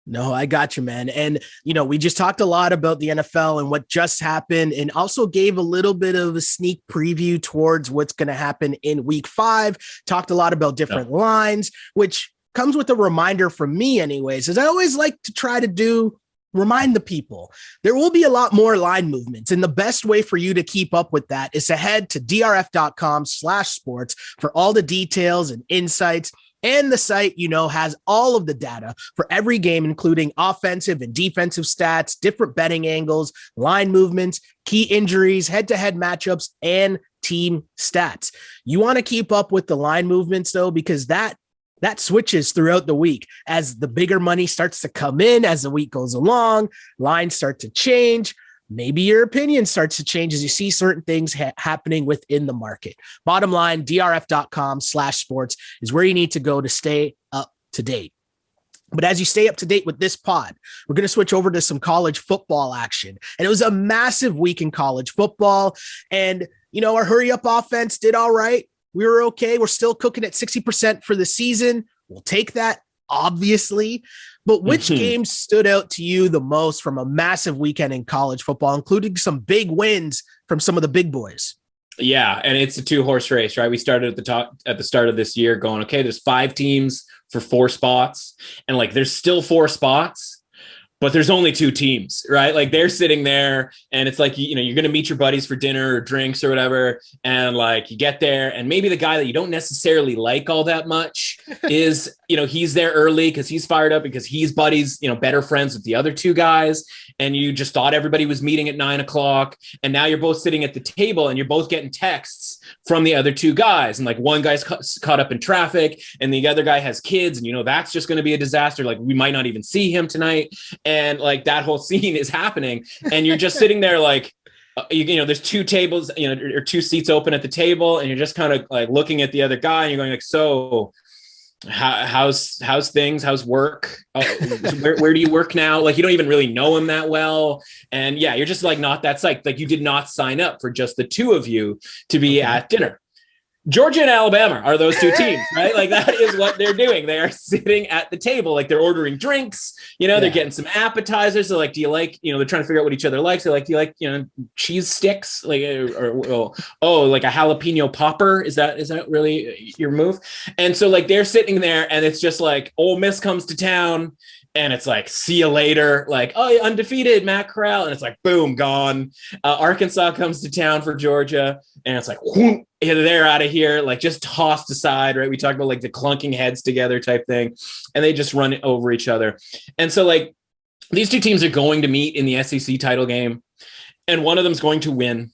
No, I got you, man. And, we just talked a lot about the NFL and what just happened, and also gave a little bit of a sneak preview towards what's going to happen in week 5, talked a lot about different lines, which comes with a reminder from me anyways, as I always like to try to remind the people there will be a lot more line movements. And the best way for you to keep up with that is to head to drf.com/sports for all the details and insights. And the site, has all of the data for every game, including offensive and defensive stats, different betting angles, line movements, key injuries, head-to-head matchups, and team stats. You want to keep up with the line movements, though, because that switches throughout the week as the bigger money starts to come in, as the week goes along, lines start to change. Maybe your opinion starts to change as you see certain things happening within the market. Bottom line, drf.com/sports is where you need to go to stay up to date. But as you stay up to date with this pod, we're going to switch over to some college football action. And it was a massive week in college football. And, our hurry up offense did all right. We were okay. We're still cooking at 60% for the season. We'll take that, obviously. But which games stood out to you the most from a massive weekend in college football, including some big wins from some of the big boys? Yeah, and it's a 2-horse race, right? We started at the start of this year going, okay, there's 5 teams for 4 spots. And like, there's still 4 spots, but there's only 2 teams, right? Like, they're sitting there and it's like, you're going to meet your buddies for dinner or drinks or whatever. And like, you get there and maybe the guy that you don't necessarily like all that much is, he's there early because he's fired up because he's buddies, better friends with the other 2 guys. And you just thought everybody was meeting at 9:00. And now you're both sitting at the table and you're both getting texts from the other 2 guys. And like, one guy's caught up in traffic and the other guy has kids. And, that's just going to be a disaster. Like, we might not even see him tonight. And like, that whole scene is happening. And you're just sitting there like, there's 2 tables, or 2 seats open at the table. And you're just kind of like looking at the other guy and you're going like, so how's things? How's work? Where do you work now? Like, you don't even really know him that well. And yeah, you're just like not that psyched. Like, you did not sign up for just the two of you to be at dinner. Georgia and Alabama are those two teams, right? Like, that is what they're doing. They are sitting at the table, like they're ordering drinks, they're getting some appetizers. They're like, do you like, they're trying to figure out what each other likes. They're like, do you like, cheese sticks? Like, or like a jalapeno popper. Is that really your move? And so like, they're sitting there and it's just like, Ole Miss comes to town. And it's like, see you later. Like, oh, undefeated, Matt Corral. And it's like, boom, gone. Arkansas comes to town for Georgia. And it's like, whoop, they're out of here. Like, just tossed aside, right? We talked about like the clunking heads together type thing. And they just run over each other. And so like, these two teams are going to meet in the SEC title game. And one of them's going to win.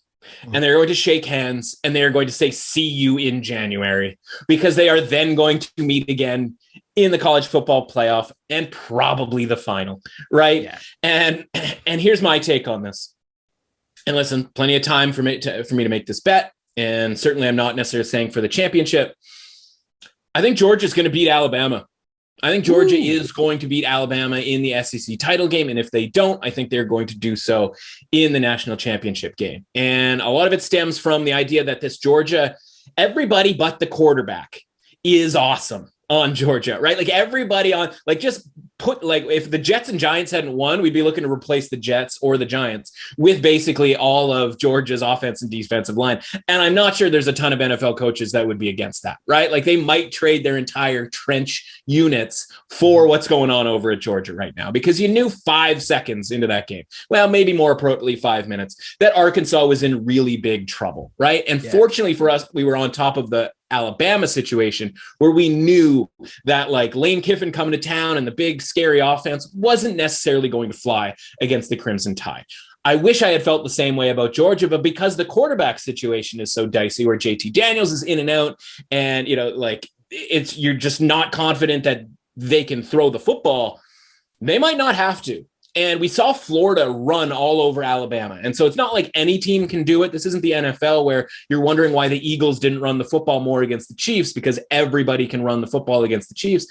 And they're going to shake hands. And they're going to say, see you in January. Because they are then going to meet again in the college football playoff and probably the final, right? Yeah. And here's my take on this. And listen, plenty of time for me to make this bet. And certainly I'm not necessarily saying for the championship. I think Georgia's going to beat Alabama. I think Georgia is going to beat Alabama in the SEC title game. And if they don't, I think they're going to do so in the national championship game. And a lot of it stems from the idea that this Georgia, everybody but the quarterback is awesome on Georgia, right? Like, everybody on, like, just put, like, if the Jets and Giants hadn't won, we'd be looking to replace the Jets or the Giants with basically all of Georgia's offense and defensive line. And I'm not sure there's a ton of NFL coaches that would be against that, right? Like, they might trade their entire trench units for what's going on over at Georgia right now, because you knew 5 seconds into that game, well, maybe more appropriately 5 minutes, that Arkansas was in really big trouble, right? And fortunately for us, we were on top of the Alabama situation where we knew that like Lane Kiffin coming to town and the big scary offense wasn't necessarily going to fly against the Crimson Tide. I wish I had felt the same way about Georgia, but because the quarterback situation is so dicey, where JT Daniels is in and out, and like you're just not confident that they can throw the football, they might not have to. And we saw Florida run all over Alabama. And so it's not like any team can do it. This isn't the NFL where you're wondering why the Eagles didn't run the football more against the Chiefs, because everybody can run the football against the Chiefs.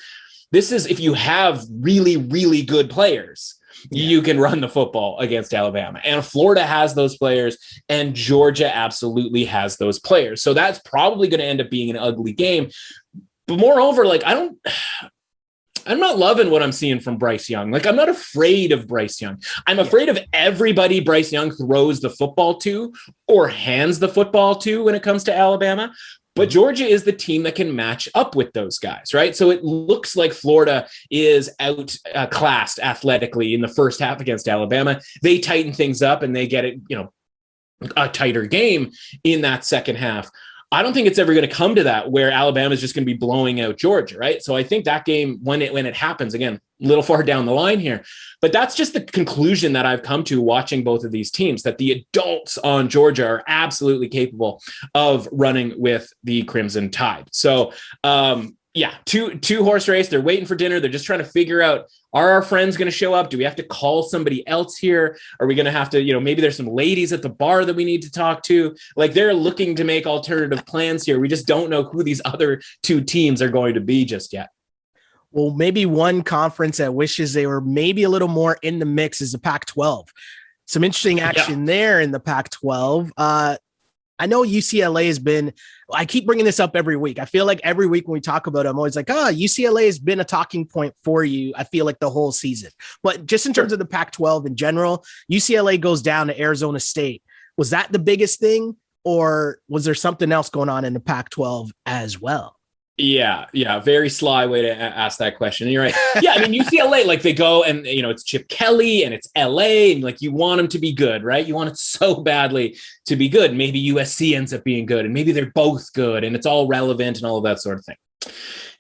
This is, if you have really, really good players, you can run the football against Alabama. And Florida has those players, and Georgia absolutely has those players. So that's probably going to end up being an ugly game. But moreover, like, I'm not loving what I'm seeing from Bryce Young. Like, I'm not afraid of Bryce Young. I'm afraid of everybody Bryce Young throws the football to or hands the football to when it comes to Alabama. But Georgia is the team that can match up with those guys, right? So it looks like Florida is outclassed athletically in the first half against Alabama. They tighten things up and they get it, a tighter game in that second half. I don't think it's ever going to come to that where Alabama is just going to be blowing out Georgia, right? So I think that game, when it happens, again, a little far down the line here, but that's just the conclusion that I've come to watching both of these teams, that the adults on Georgia are absolutely capable of running with the Crimson Tide. So, two horse race. They're waiting for dinner. They're just trying to figure out, are our friends going to show up? Do we have to call somebody else here? Are we going to have to, maybe there's some ladies at the bar that we need to talk to? Like, they're looking to make alternative plans here. We just don't know who these other two teams are going to be just yet. Well, maybe one conference that wishes they were maybe a little more in the mix is the Pac-12. Some interesting action there in the Pac-12. I know UCLA has been, I keep bringing this up every week. I feel like every week when we talk about it, I'm always like, UCLA has been a talking point for you. I feel like the whole season, but just in terms of the Pac-12 in general, UCLA goes down to Arizona State. Was that the biggest thing, or was there something else going on in the Pac-12 as well? Yeah. Very sly way to ask that question. And you're right. Yeah. I mean, UCLA, like, they go and, it's Chip Kelly and it's LA, and like, you want them to be good, right? You want it so badly to be good. Maybe USC ends up being good, and maybe they're both good, and it's all relevant and all of that sort of thing.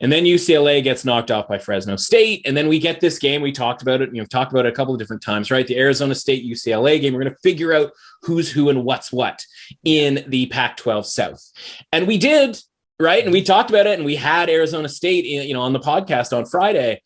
And then UCLA gets knocked off by Fresno State. And then we get this game. We talked about it. Talked about it a couple of different times, right? The Arizona State UCLA game. We're going to figure out who's who and what's what in the Pac-12 South. And we did. Right. And we talked about it, and we had Arizona State, on the podcast on Friday.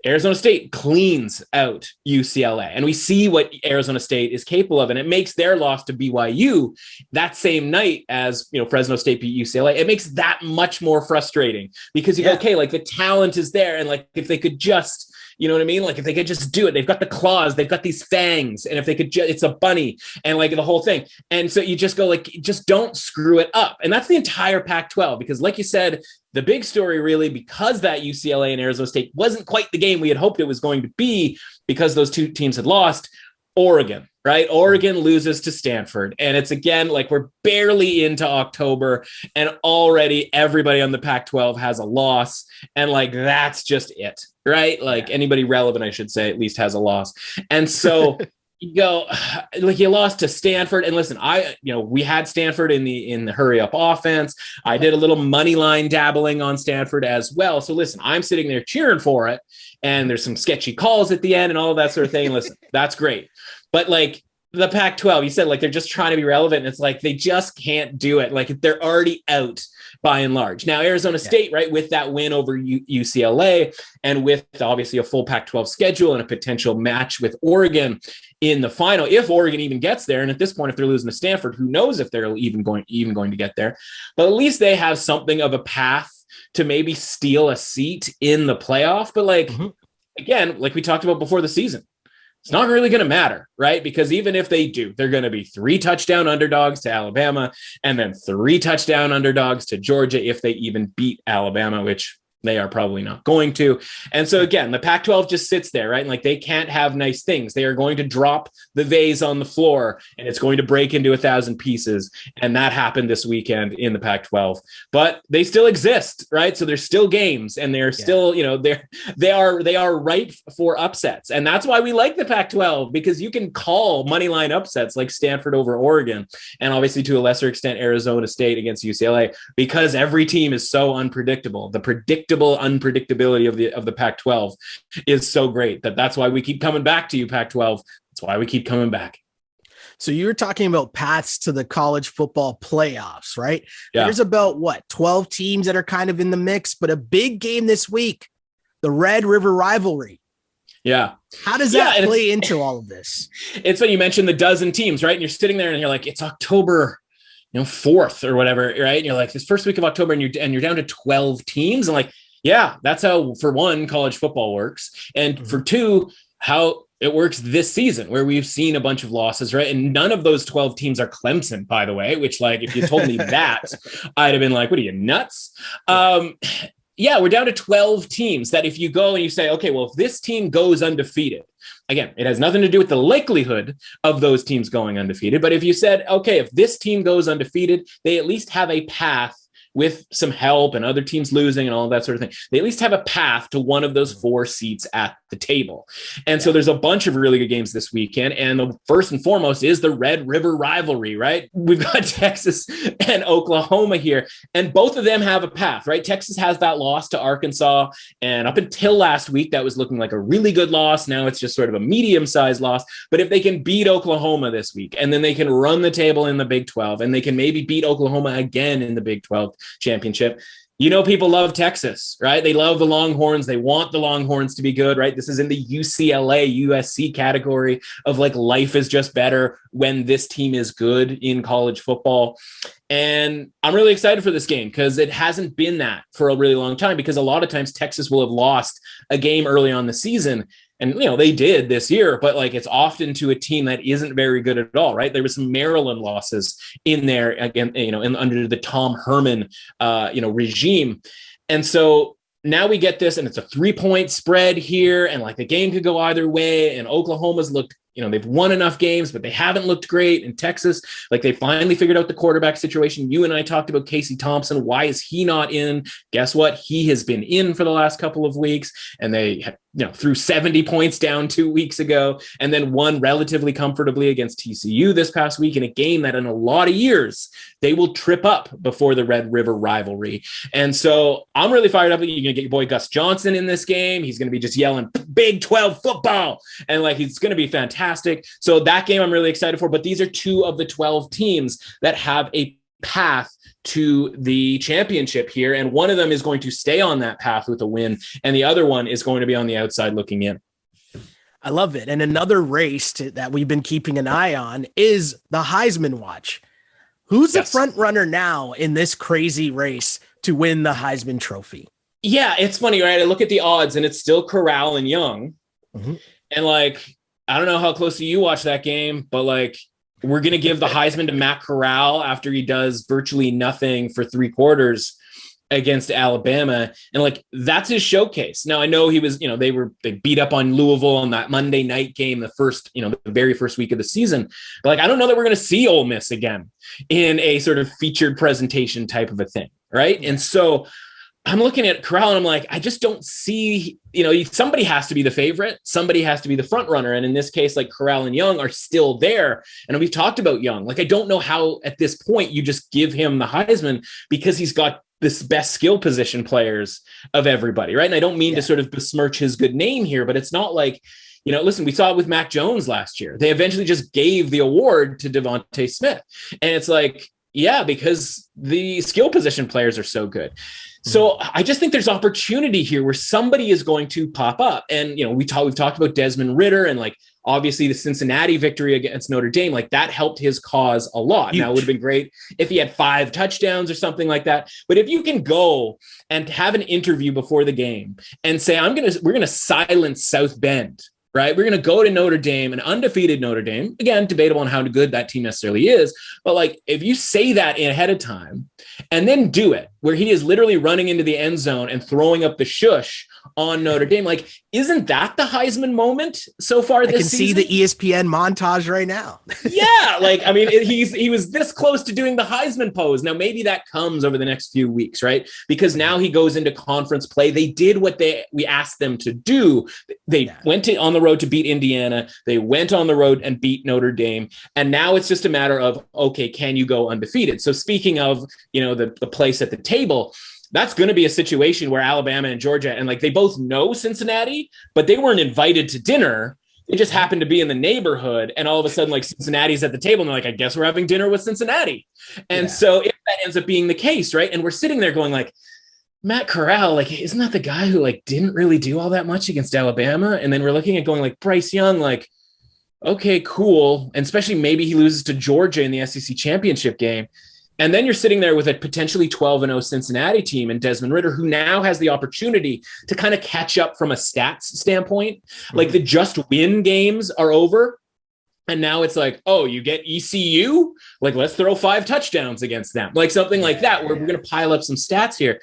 Arizona State cleans out UCLA, and we see what Arizona State is capable of, and it makes their loss to BYU that same night as, Fresno State beat UCLA. It makes that much more frustrating because you go, okay, like the talent is there, and like if they could just, you know what I mean? Like if they could just do it, they've got the claws, they've got these fangs, and if they could it's a bunny and like the whole thing. And so you just go like, just don't screw it up. And that's the entire Pac-12, because like you said, the big story really, because that UCLA and Arizona State wasn't quite the game we had hoped it was going to be because those two teams had lost. Oregon, right? Oregon loses to Stanford. And it's again, like we're barely into October and already everybody on the Pac-12 has a loss. And like, that's just it, right? Like anybody relevant, I should say, at least has a loss. And so you go, like you lost to Stanford. And listen, we had Stanford in the hurry up offense. I did a little money line dabbling on Stanford as well. So listen, I'm sitting there cheering for it. And there's some sketchy calls at the end and all of that sort of thing. Listen, that's great. But like the Pac-12, you said like they're just trying to be relevant. And it's like they just can't do it. Like they're already out by and large. Now, Arizona State, right, with that win over UCLA and with obviously a full Pac-12 schedule and a potential match with Oregon in the final, if Oregon even gets there. And at this point, if they're losing to Stanford, who knows if they're even going to get there. But at least they have something of a path to maybe steal a seat in the playoff. But like, again, like we talked about before the season, it's not really going to matter, right? Because even if they do, they're going to be 3 touchdown underdogs to Alabama and then 3 touchdown underdogs to Georgia if they even beat Alabama, which they are probably not going to. And so again, the Pac-12 just sits there, right? And like they can't have nice things. They are going to drop the vase on the floor and it's going to break into 1,000 pieces. And that happened this weekend in the Pac-12, but they still exist, right? So there's still games and they're still, they are ripe for upsets. And that's why we like the Pac-12, because you can call money line upsets like Stanford over Oregon. And obviously to a lesser extent, Arizona State against UCLA, because every team is so unpredictable. The unpredictability of the Pac-12 is so great that's why we keep coming back to you, Pac-12. That's why we keep coming back. So you were talking about paths to the college football playoffs, right? Yeah. There's about 12 teams that are kind of in the mix, but a big game this week, the Red River rivalry. Yeah. How does that play into all of this? It's when you mentioned the dozen teams, right? And you're sitting there and you're like, it's October 4th or whatever, right? And you're like, this first week of October and you're down to 12 teams. And like, yeah, that's how, for one, college football works. And for two, how it works this season, where we've seen a bunch of losses, right? And none of those 12 teams are Clemson, by the way, which like, if you told me that, I'd have been like, what are you, nuts? Yeah, we're down to 12 teams that if you go and you say, okay, well, if this team goes undefeated, again, it has nothing to do with the likelihood of those teams going undefeated. But if you said, okay, if this team goes undefeated, they at least have a path with some help and other teams losing and all that sort of thing. They at least have a path to one of those 4 seats at the table. And so there's a bunch of really good games this weekend. And the first and foremost is the Red River rivalry, right? We've got Texas and Oklahoma here, and both of them have a path, right? Texas has that loss to Arkansas. And up until last week, that was looking like a really good loss. Now it's just sort of a medium-sized loss. But if they can beat Oklahoma this week, and then they can run the table in the Big 12, and they can maybe beat Oklahoma again in the Big 12 championship. People love Texas, right? They love the Longhorns. They want the Longhorns to be good, right? This is in the UCLA, USC category of like life is just better when this team is good in college football. And I'm really excited for this game because it hasn't been that for a really long time, because a lot of times Texas will have lost a game early on the season. And, they did this year, but like it's often to a team that isn't very good at all, right? There was some Maryland losses in there again, under the Tom Herman, regime. And so now we get this, and it's a 3-point spread here. And like the game could go either way. And Oklahoma's looked, they've won enough games, but they haven't looked great. In Texas, like they finally figured out the quarterback situation. You and I talked about Casey Thompson. Why is he not in? Guess what? He has been in for the last couple of weeks, and they threw 70 points down 2 weeks ago, and then won relatively comfortably against TCU this past week in a game that in a lot of years they will trip up before the Red River rivalry. And so I'm really fired up that you're going to get your boy Gus Johnson in this game. He's going to be just yelling Big 12 football, and like he's going to be fantastic. So that game I'm really excited for. But these are 2 of the 12 teams that have a path to the championship here. And one of them is going to stay on that path with a win, and the other one is going to be on the outside looking in. I love it. And another race that we've been keeping an eye on is the Heisman Watch. Who's the front runner now in this crazy race to win the Heisman Trophy? Yeah, it's funny, right? I look at the odds and it's still Corral and Young. Mm-hmm. And like, I don't know how closely you watch that game, but like, we're going to give the Heisman to Matt Corral after he does virtually nothing for 3 quarters against Alabama. And like, that's his showcase. Now I know he was, they beat up on Louisville on that Monday night game, the very first week of the season. But like, I don't know that we're going to see Ole Miss again in a sort of featured presentation type of a thing. Right. And so I'm looking at Corral and I'm like, I just don't see, somebody has to be the favorite. Somebody has to be the front runner. And in this case, like Corral and Young are still there. And we've talked about Young. Like, I don't know how at this point you just give him the Heisman because he's got this best skill position players of everybody. Right. And I don't mean to sort of besmirch his good name here, but it's not like, listen, we saw it with Mac Jones last year. They eventually just gave the award to Devontae Smith. And it's like, yeah, because the skill position players are so good. So I just think there's opportunity here where somebody is going to pop up. And, we've talked about Desmond Ridder and like, obviously the Cincinnati victory against Notre Dame, like that helped his cause a lot. Now it would have been great if he had 5 touchdowns or something like that. But if you can go and have an interview before the game and say, we're going to silence South Bend, right? We're going to go to Notre Dame, an undefeated Notre Dame. Again, debatable on how good that team necessarily is. But like, if you say that ahead of time and then do it, where he is literally running into the end zone and throwing up the shush on Notre Dame, like, isn't that the Heisman moment so far this season? I can see the ESPN montage right now. Yeah. Like, I mean, he was this close to doing the Heisman pose. Now, maybe that comes over the next few weeks, right? Because now he goes into conference play. They did what we asked them to do. They went on the road to beat Indiana. They went on the road and beat Notre Dame. And now it's just a matter of, okay, can you go undefeated? So speaking of, the place at the table, that's going to be a situation where Alabama and Georgia, and like they both know Cincinnati, but they weren't invited to dinner. They just happened to be in the neighborhood. And all of a sudden, like Cincinnati's at the table and they're like, I guess we're having dinner with Cincinnati. And so if that ends up being the case, right? And we're sitting there going like, Matt Corral, like, isn't that the guy who like didn't really do all that much against Alabama? And then we're looking at going like Bryce Young, like, okay, cool. And especially maybe he loses to Georgia in the SEC championship game. And then you're sitting there with a potentially 12-0 Cincinnati team and Desmond Ridder, who now has the opportunity to kind of catch up from a stats standpoint. Like the just win games are over. And now it's like, oh, you get ECU? Like, let's throw 5 touchdowns against them. Like something like that, where we're going to pile up some stats here.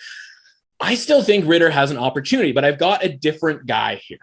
I still think Ridder has an opportunity, but I've got a different guy here.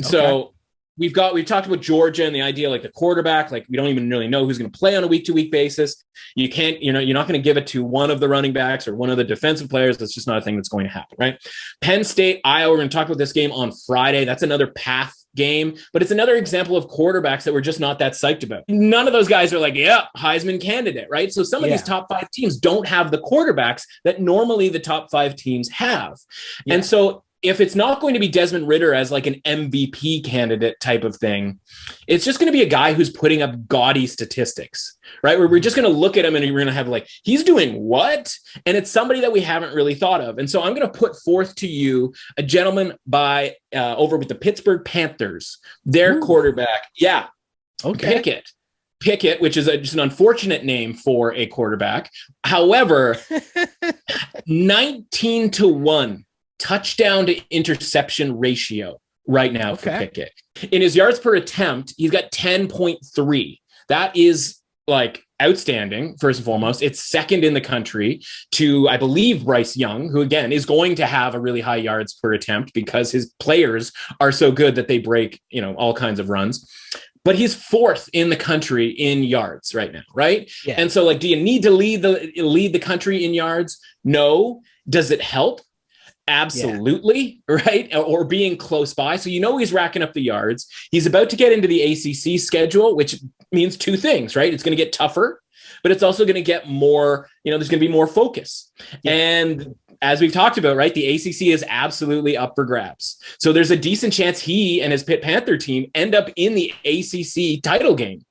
Okay. So we've talked about Georgia and the idea, like the quarterback, like we don't even really know who's going to play on a week-to-week basis. You can't, you're not going to give it to one of the running backs or one of the defensive players. That's just not a thing that's going to happen, right? Penn State, Iowa, we're going to talk about this game on Friday. That's another path game, but it's another example of quarterbacks that we're just not that psyched about. None of those guys are like, Heisman candidate, right? So some of these top 5 teams don't have the quarterbacks that normally the top 5 teams have. Yeah. And so if it's not going to be Desmond Ridder as like an MVP candidate type of thing, it's just going to be a guy who's putting up gaudy statistics, right? Where we're just going to look at him and we're going to have like, he's doing what? And it's somebody that we haven't really thought of. And so I'm going to put forth to you a gentleman over with the Pittsburgh Panthers, their quarterback. Yeah. Okay. Pickett, which is just an unfortunate name for a quarterback. However, 19-1. Touchdown to interception ratio right now for Pickett. In his yards per attempt, he's got 10.3. That is like outstanding, first and foremost. It's second in the country to, I believe, Bryce Young, who again is going to have a really high yards per attempt because his players are so good that they break, all kinds of runs. But he's 4th in the country in yards right now, right? Yeah. And so like, do you need to lead the country in yards? No. Does it help? Absolutely. Yeah. Right. Or being close by. So, he's racking up the yards. He's about to get into the ACC schedule, which means 2 things, right? It's going to get tougher, but it's also going to get more, there's going to be more focus. Yeah. And as we've talked about, right, the ACC is absolutely up for grabs. So there's a decent chance he and his Pitt Panther team end up in the ACC title game.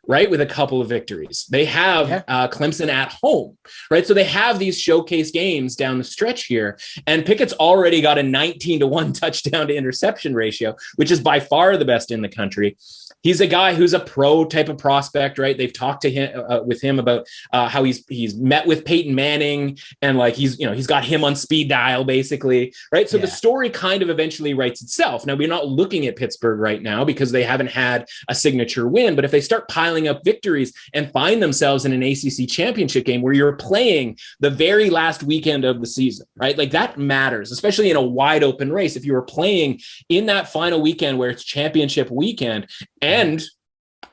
right, with a couple of victories. They have Clemson at home, right? So they have these showcase games down the stretch here. And Pickett's already got a 19-1 touchdown to interception ratio, which is by far the best in the country. He's a guy who's a pro type of prospect, right? They've talked to him with him about how he's met with Peyton Manning, and like he's got him on speed dial basically, right? So the story kind of eventually writes itself. Now we're not looking at Pittsburgh right now because they haven't had a signature win, but if they start piling up victories and find themselves in an ACC championship game where you're playing the very last weekend of the season, right? Like that matters, especially in a wide open race. If you were playing in that final weekend where it's championship weekend, and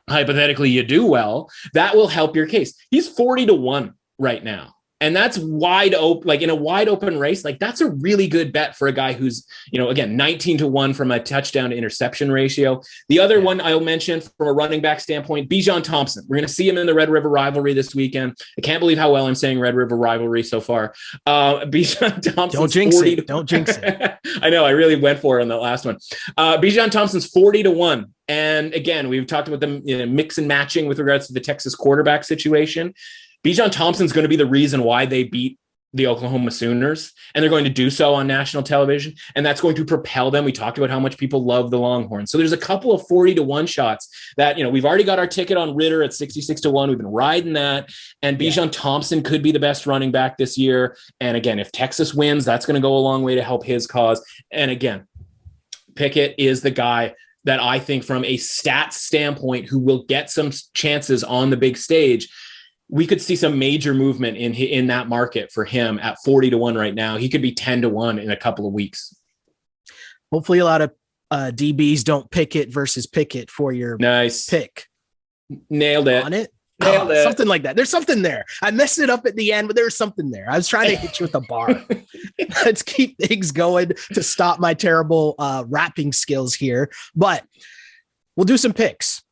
hypothetically you do well, that will help your case. He's 40-1 right now. And that's wide open, like in a wide open race, like that's a really good bet for a guy who's, again, 19-1 from a touchdown to interception ratio. The other one I'll mention from a running back standpoint, Bijan Thompson. We're going to see him in the Red River rivalry this weekend. I can't believe how well I'm saying Red River rivalry so far. Bijan Thompson. Don't jinx it. Don't jinx it. I know. I really went for it on that last one. Bijan Thompson's 40-1. And again, we've talked about them mix and matching with regards to the Texas quarterback situation. Bijan Thompson's going to be the reason why they beat the Oklahoma Sooners, and they're going to do so on national television, and that's going to propel them. We talked about how much people love the Longhorns. So there's a couple of 40-1 shots that, we've already got our ticket on Ritter at 66-1. We've been riding that, and Bijan Thompson could be the best running back this year. And again, if Texas wins, that's going to go a long way to help his cause. And again, Pickett is the guy that I think from a stats standpoint who will get some chances on the big stage. We could see some major movement in that market for him at 40-1 right now. He could be 10-1 in a couple of weeks. Hopefully a lot of DBs don't Pickett versus Pickett for your pick. Nailed it. On it. Something like that. There's something there. I messed it up at the end, but there's something there. I was trying to hit you with a bar. Let's keep things going to stop my terrible rapping skills here. But we'll do some picks.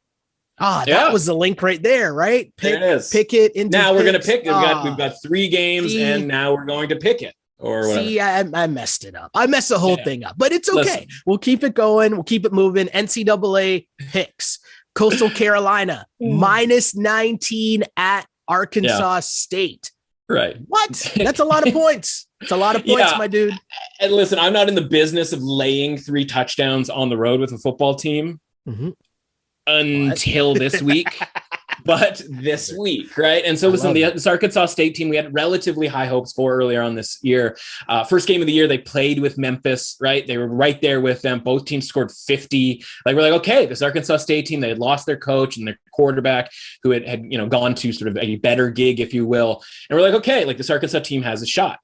That was the link right there, right? There it is. Pick it into now we're going to pick. We've got 3 games, and now we're going to pick it. Or whatever. See, I messed it up. I messed the whole thing up, but it's okay. Listen. We'll keep it going. We'll keep it moving. NCAA picks. Coastal Carolina -19 at Arkansas State. Right. What? That's a lot of points. It's a lot of points, my dude. And listen, I'm not in the business of laying 3 touchdowns on the road with a football team. Mm-hmm. Until this week, but this week, right? And so listen, this Arkansas State team, we had relatively high hopes for earlier on this year. First game of the year, they played with Memphis, right? They were right there with them. Both teams scored 50. Like, we're like, okay, this Arkansas State team, they had lost their coach and their quarterback who had gone to sort of a better gig, if you will. And we're like, okay, like this Arkansas team has a shot.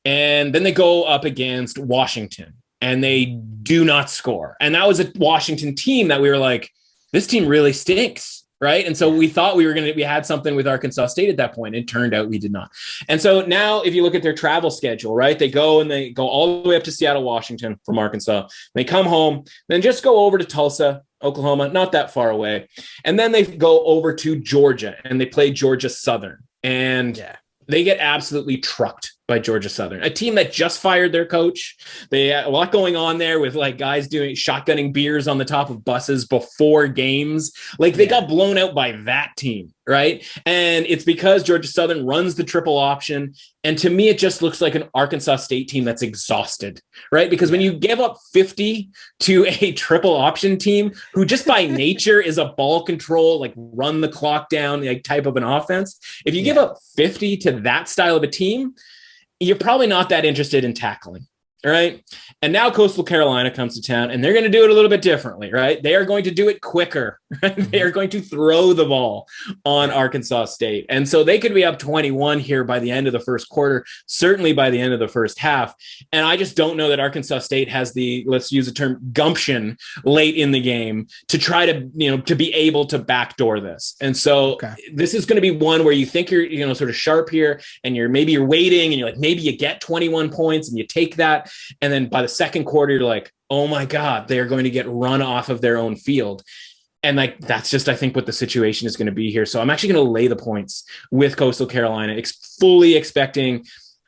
And then they go up against Washington and they do not score. And that was a Washington team that we were like, this team really stinks, right? And so we thought we had something with Arkansas State at that point. It turned out we did not. And so now if you look at their travel schedule, right, they go all the way up to Seattle, Washington from Arkansas. They come home, then just go over to Tulsa, Oklahoma, not that far away. And then they go over to Georgia and they play Georgia Southern. And they get absolutely trucked by Georgia Southern, a team that just fired their coach. They had a lot going on there with like guys doing shotgunning beers on the top of buses before games. Like they got blown out by that team, right? And it's because Georgia Southern runs the triple option. And to me, it just looks like an Arkansas State team that's exhausted, right? Because when you give up 50 to a triple option team who just by nature is a ball control, like run the clock down, like type of an offense, if you give up 50 to that style of a team, you're probably not that interested in tackling, right? And now Coastal Carolina comes to town and they're going to do it a little bit differently, right? They are going to do it quicker. Right? They are going to throw the ball on Arkansas State. And so they could be up 21 here by the end of the first quarter, certainly by the end of the first half. And I just don't know that Arkansas State has the, let's use the term gumption late in the game to try to, to be able to backdoor this. And so this is going to be one where you think you're, sort of sharp here and you're waiting and you're like, maybe you get 21 points and you take that. And then by the second quarter, you're like, oh my God, they are going to get run off of their own field. And like, that's just, I think what the situation is going to be here. So I'm actually going to lay the points with Coastal Carolina, fully expecting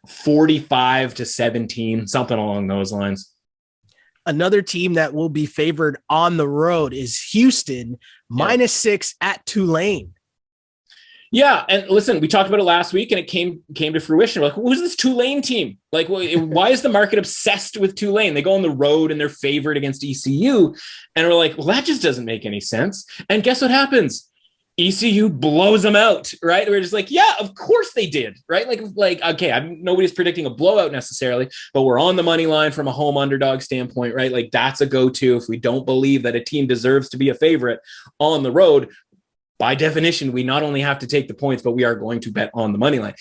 45-17, something along those lines. Another team that will be favored on the road is Houston, -6 at Tulane. Yeah, and listen, we talked about it last week, and it came to fruition. We're like, who's this Tulane team? Like, why is the market obsessed with Tulane? They go on the road and they're favored against ECU, and we're like, well, that just doesn't make any sense. And guess what happens? ECU blows them out, right? We're just like, yeah, of course they did, right? Like okay, nobody's predicting a blowout necessarily, but we're on the money line from a home underdog standpoint, right? Like that's a go-to if we don't believe that a team deserves to be a favorite on the road. By definition, we not only have to take the points, but we are going to bet on the money line.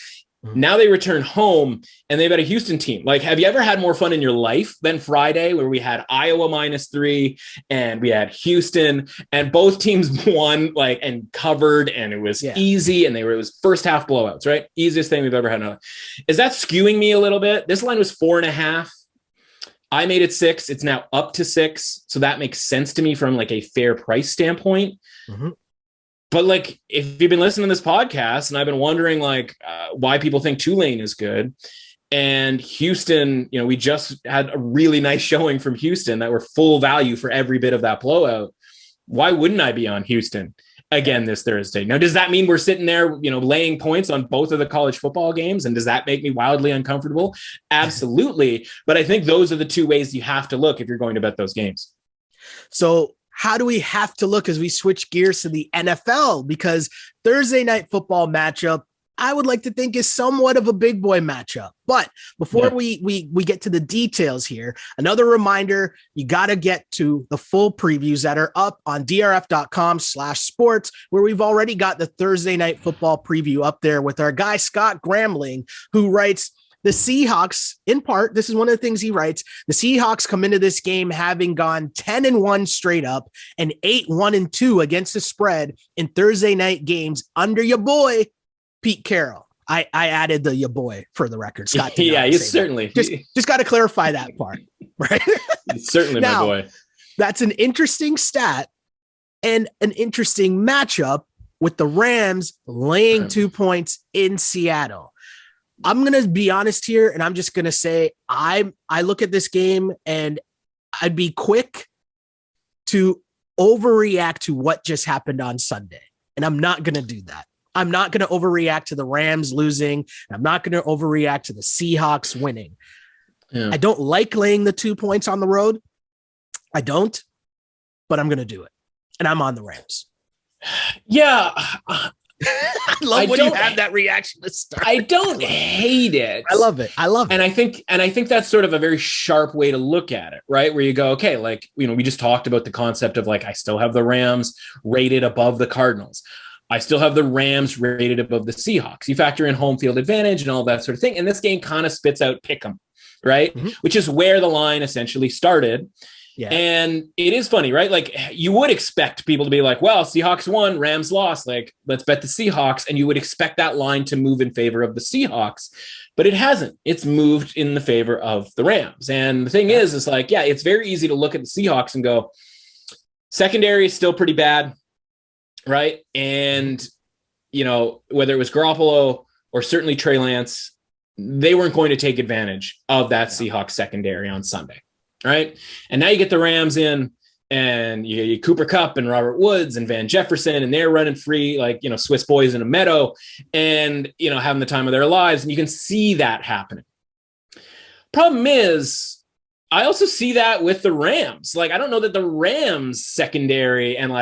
Now they return home and they've got a Houston team. Like, have you ever had more fun in your life than Friday, where we had Iowa -3 and we had Houston, and both teams won and covered, and it was easy, and it was first half blowouts, right? Easiest thing we've ever had. Is that skewing me a little bit? This line was 4.5. I made it 6. It's now up to 6. So that makes sense to me from like a fair price standpoint. Mm-hmm. But like, if you've been listening to this podcast and I've been wondering why people think Tulane is good, and Houston, we just had a really nice showing from Houston that were full value for every bit of that blowout. Why wouldn't I be on Houston again this Thursday? Now, does that mean we're sitting there, laying points on both of the college football games? And does that make me wildly uncomfortable? Absolutely. But I think those are the two ways you have to look if you're going to bet those games. So how do we have to look as we switch gears to the NFL? Because Thursday night football matchup, I would like to think, is somewhat of a big boy matchup. But before we get to the details here, another reminder, you got to get to the full previews that are up on drf.com/sports, where we've already got the Thursday night football preview up there with our guy, Scott Grambling, who writes, the Seahawks, in part, this is one of the things he writes, the Seahawks come into this game having gone 10-1 straight up and 8-1-2 against the spread in Thursday night games under your boy, Pete Carroll. I added the your boy for the record. Scott. Yeah, he's certainly. Just got to clarify that part, right? He's certainly now, my boy. That's an interesting stat and an interesting matchup with the Rams laying 2 points in Seattle. I'm going to be honest here, and I'm just going to say I look at this game and I'd be quick to overreact to what just happened on Sunday. And I'm not going to do that. I'm not going to overreact to the Rams losing. I'm not going to overreact to the Seahawks winning. Yeah. I don't like laying the 2 points on the road. I don't, but I'm going to do it. And I'm on the Rams. Yeah. I love when you have that reaction to start. I don't hate it. I love it. And I think that's sort of a very sharp way to look at it, right? Where you go, okay, we just talked about the concept of I still have the Rams rated above the Cardinals. I still have the Rams rated above the Seahawks. You factor in home field advantage and all that sort of thing. And this game kind of spits out pick 'em, right? Mm-hmm. Which is where the line essentially started. Yeah. And it is funny, right? You would expect people to be like, well, Seahawks won, Rams lost. Let's bet the Seahawks. And you would expect that line to move in favor of the Seahawks, but it hasn't. It's moved in the favor of the Rams. And the thing is it's very easy to look at the Seahawks and go, secondary is still pretty bad, right? And, whether it was Garoppolo or certainly Trey Lance, they weren't going to take advantage of that Seahawks secondary on Sunday. Right. And now you get the Rams in and you Cooper Kupp and Robert Woods and Van Jefferson, and they're running free, Swiss boys in a meadow and, having the time of their lives. And you can see that happening. Problem is, I also see that with the Rams. I don't know that the Rams secondary and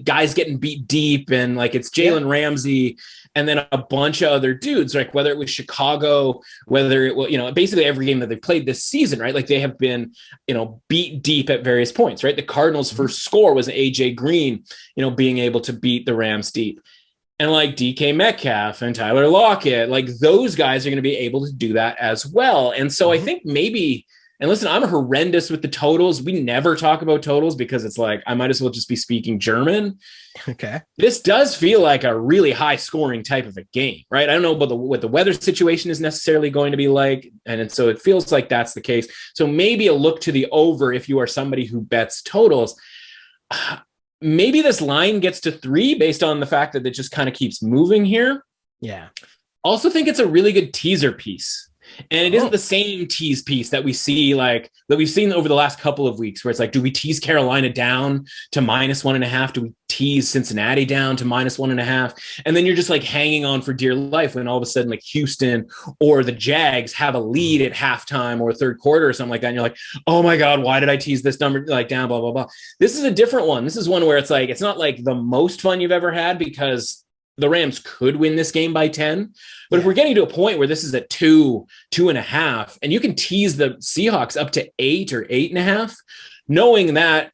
guys getting beat deep and it's Jalen Ramsey and then a bunch of other dudes, whether it was Chicago, whether it was, basically every game that they played this season, right? They have been, beat deep at various points, right? The Cardinals' first score was AJ Green, being able to beat the Rams deep. And DK Metcalf and Tyler Lockett, those guys are going to be able to do that as well. And so I think maybe, and listen, I'm horrendous with the totals. We never talk about totals because it's I might as well just be speaking German. Okay. This does feel like a really high scoring type of a game, right? I don't know what the weather situation is necessarily going to be like. And so it feels like that's the case. So maybe a look to the over if you are somebody who bets totals. Maybe this line gets to 3 based on the fact that it just kind of keeps moving here. Yeah. Also think it's a really good teaser piece. And it isn't the same tease piece that we see, like that we've seen over the last couple of weeks, where it's like, do we tease Carolina down to -1.5? Do we tease Cincinnati down to -1.5? And then you're just like hanging on for dear life when all of a sudden like Houston or the Jags have a lead at halftime or third quarter or something like that. And you're like, oh my God, why did I tease this number like down, blah, blah, blah. This is a different one. This is one where it's like, it's not like the most fun you've ever had because the Rams could win this game by 10. But if we're getting to a point where this is at 2.5, and you can tease the Seahawks up to 8 or 8.5, knowing that,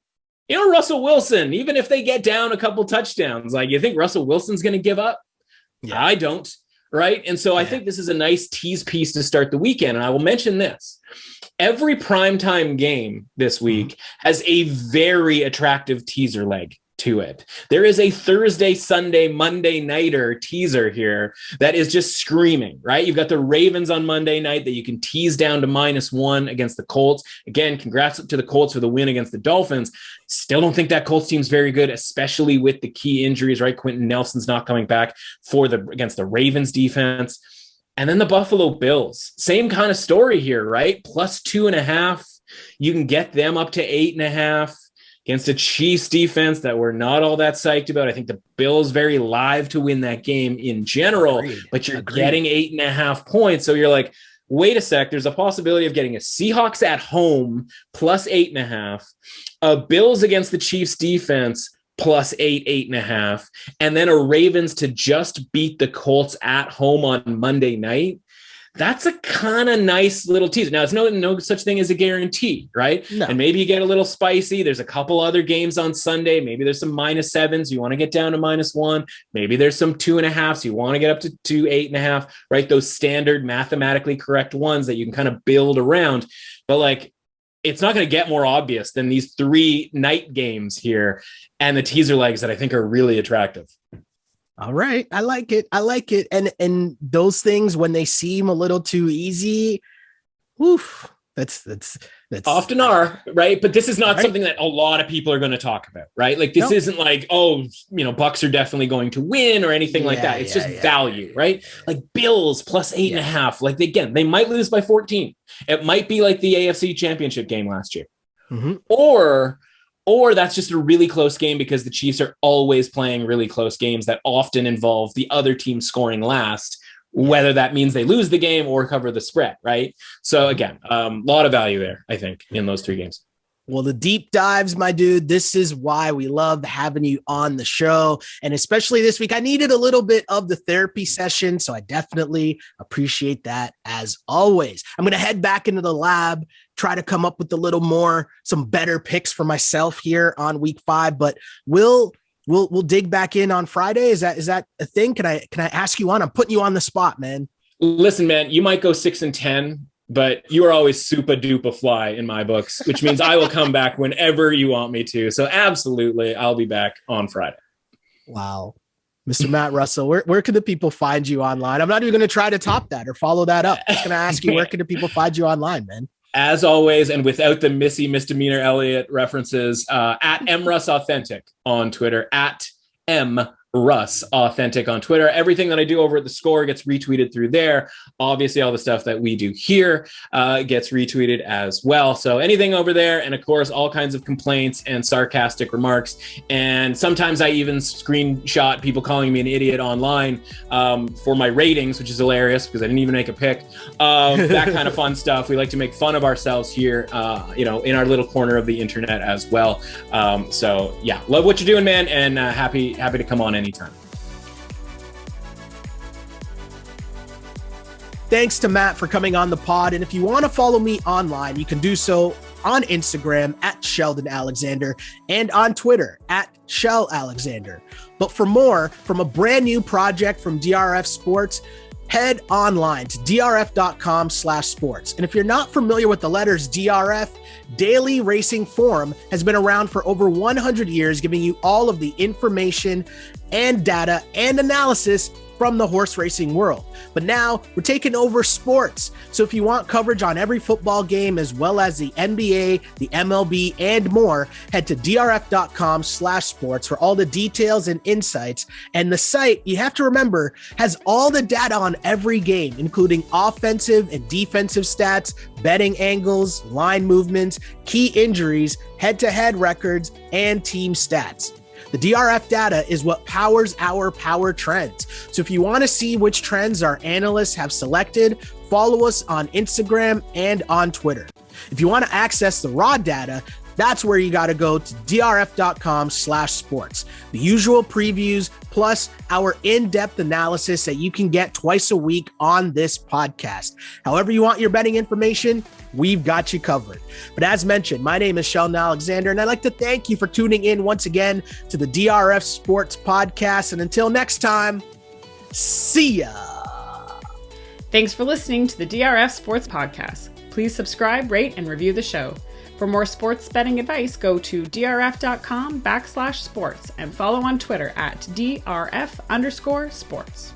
you know, Russell Wilson, even if they get down a couple touchdowns, like you think Russell Wilson's going to give up? Yeah. I don't. Right. And so I think this is a nice tease piece to start the weekend. And I will mention this. Every primetime game this week has a very attractive teaser leg to it. There is a Thursday, Sunday, Monday nighter teaser here that is just screaming, right? You've got the Ravens on Monday night that you can tease down to -1 against the Colts. Again, congrats to the Colts for the win against the Dolphins. Still don't think that Colts team's very good, especially with the key injuries, right? Quentin Nelson's not coming back against the Ravens defense. And then the Buffalo Bills, same kind of story here, right? +2.5. You can get them up to 8.5. Against a Chiefs defense that we're not all that psyched about. I think the Bills very live to win that game in general, but you're getting 8.5 points. So you're like, wait a sec, there's a possibility of getting a Seahawks at home +8.5, a Bills against the Chiefs defense +8, 8.5, and then a Ravens to just beat the Colts at home on Monday night. That's a kind of nice little teaser. Now, it's no such thing as a guarantee, right? No. And maybe you get a little spicy. There's a couple other games on Sunday. Maybe there's some -7s. You want to get down to -1. Maybe there's some 2.5s. You want to get up to 8.5, right? Those standard mathematically correct ones that you can kind of build around. But like, it's not going to get more obvious than these 3 night games here and the teaser legs that I think are really attractive. All right. I like it. And those things, when they seem a little too easy, woof, that's often are, right? But this is not something that a lot of people are going to talk about, right? Like this isn't like, oh, you know, Bucks are definitely going to win or anything like that. It's just value, right? Like Bills +8.5. Like they might lose by 14. It might be like the AFC Championship game last year. Or that's just a really close game because the Chiefs are always playing really close games that often involve the other team scoring last, whether that means they lose the game or cover the spread, right? So again, a lot of value there, I think, in those 3 games. Well, the deep dives, my dude, this is why we love having you on the show. And especially this week, I needed a little bit of the therapy session. So I definitely appreciate that as always. I'm going to head back into the lab, try to come up with some better picks for myself here on week 5, but we'll dig back in on Friday. Is that a thing? Can I ask you on? I'm putting you on the spot, man. Listen, man, you might go 6-10. But you are always super duper fly in my books, which means I will come back whenever you want me to. So absolutely, I'll be back on Friday. Wow. Mr. Matt Russell, where can the people find you online? I'm not even going to try to top that or follow that up. I'm just going to ask you, where can the people find you online, man? As always, and without the Missy Misdemeanor Elliott references, at MRussAuthentic on Twitter, at Russ Authentic on Twitter. Everything that I do over at The Score gets retweeted through there. Obviously, all the stuff that we do here gets retweeted as well. So anything over there, and of course, all kinds of complaints and sarcastic remarks. And sometimes I even screenshot people calling me an idiot online for my ratings, which is hilarious because I didn't even make a pick. That kind of fun stuff. We like to make fun of ourselves here, in our little corner of the internet as well. So yeah, love what you're doing, man, and happy to come on anytime. Thanks to Matt for coming on the pod. And if you want to follow me online, you can do so on Instagram at Sheldon Alexander and on Twitter at Shell Alexander. But for more from a brand new project from DRF Sports, head online to drf.com/sports. And if you're not familiar with the letters DRF, Daily Racing Forum has been around for over 100 years, giving you all of the information and data and analysis from the horse racing world. But now we're taking over sports. So if you want coverage on every football game, as well as the NBA, the MLB, and more, head to drf.com/sports for all the details and insights. And the site, you have to remember, has all the data on every game, including offensive and defensive stats, betting angles, line movements, key injuries, head-to-head records, and team stats. The DRF data is what powers our power trends. So if you want to see which trends our analysts have selected, follow us on Instagram and on Twitter. If you want to access the raw data, that's where you got to go to drf.com/sports. The usual previews plus our in-depth analysis that you can get twice a week on this podcast. However you want your betting information, we've got you covered. But as mentioned, my name is Sheldon Alexander, and I'd like to thank you for tuning in once again to the DRF Sports Podcast. And until next time, see ya. Thanks for listening to the DRF Sports Podcast. Please subscribe, rate, and review the show. For more sports betting advice, go to drf.com/sports and follow on Twitter at @DRF_sports.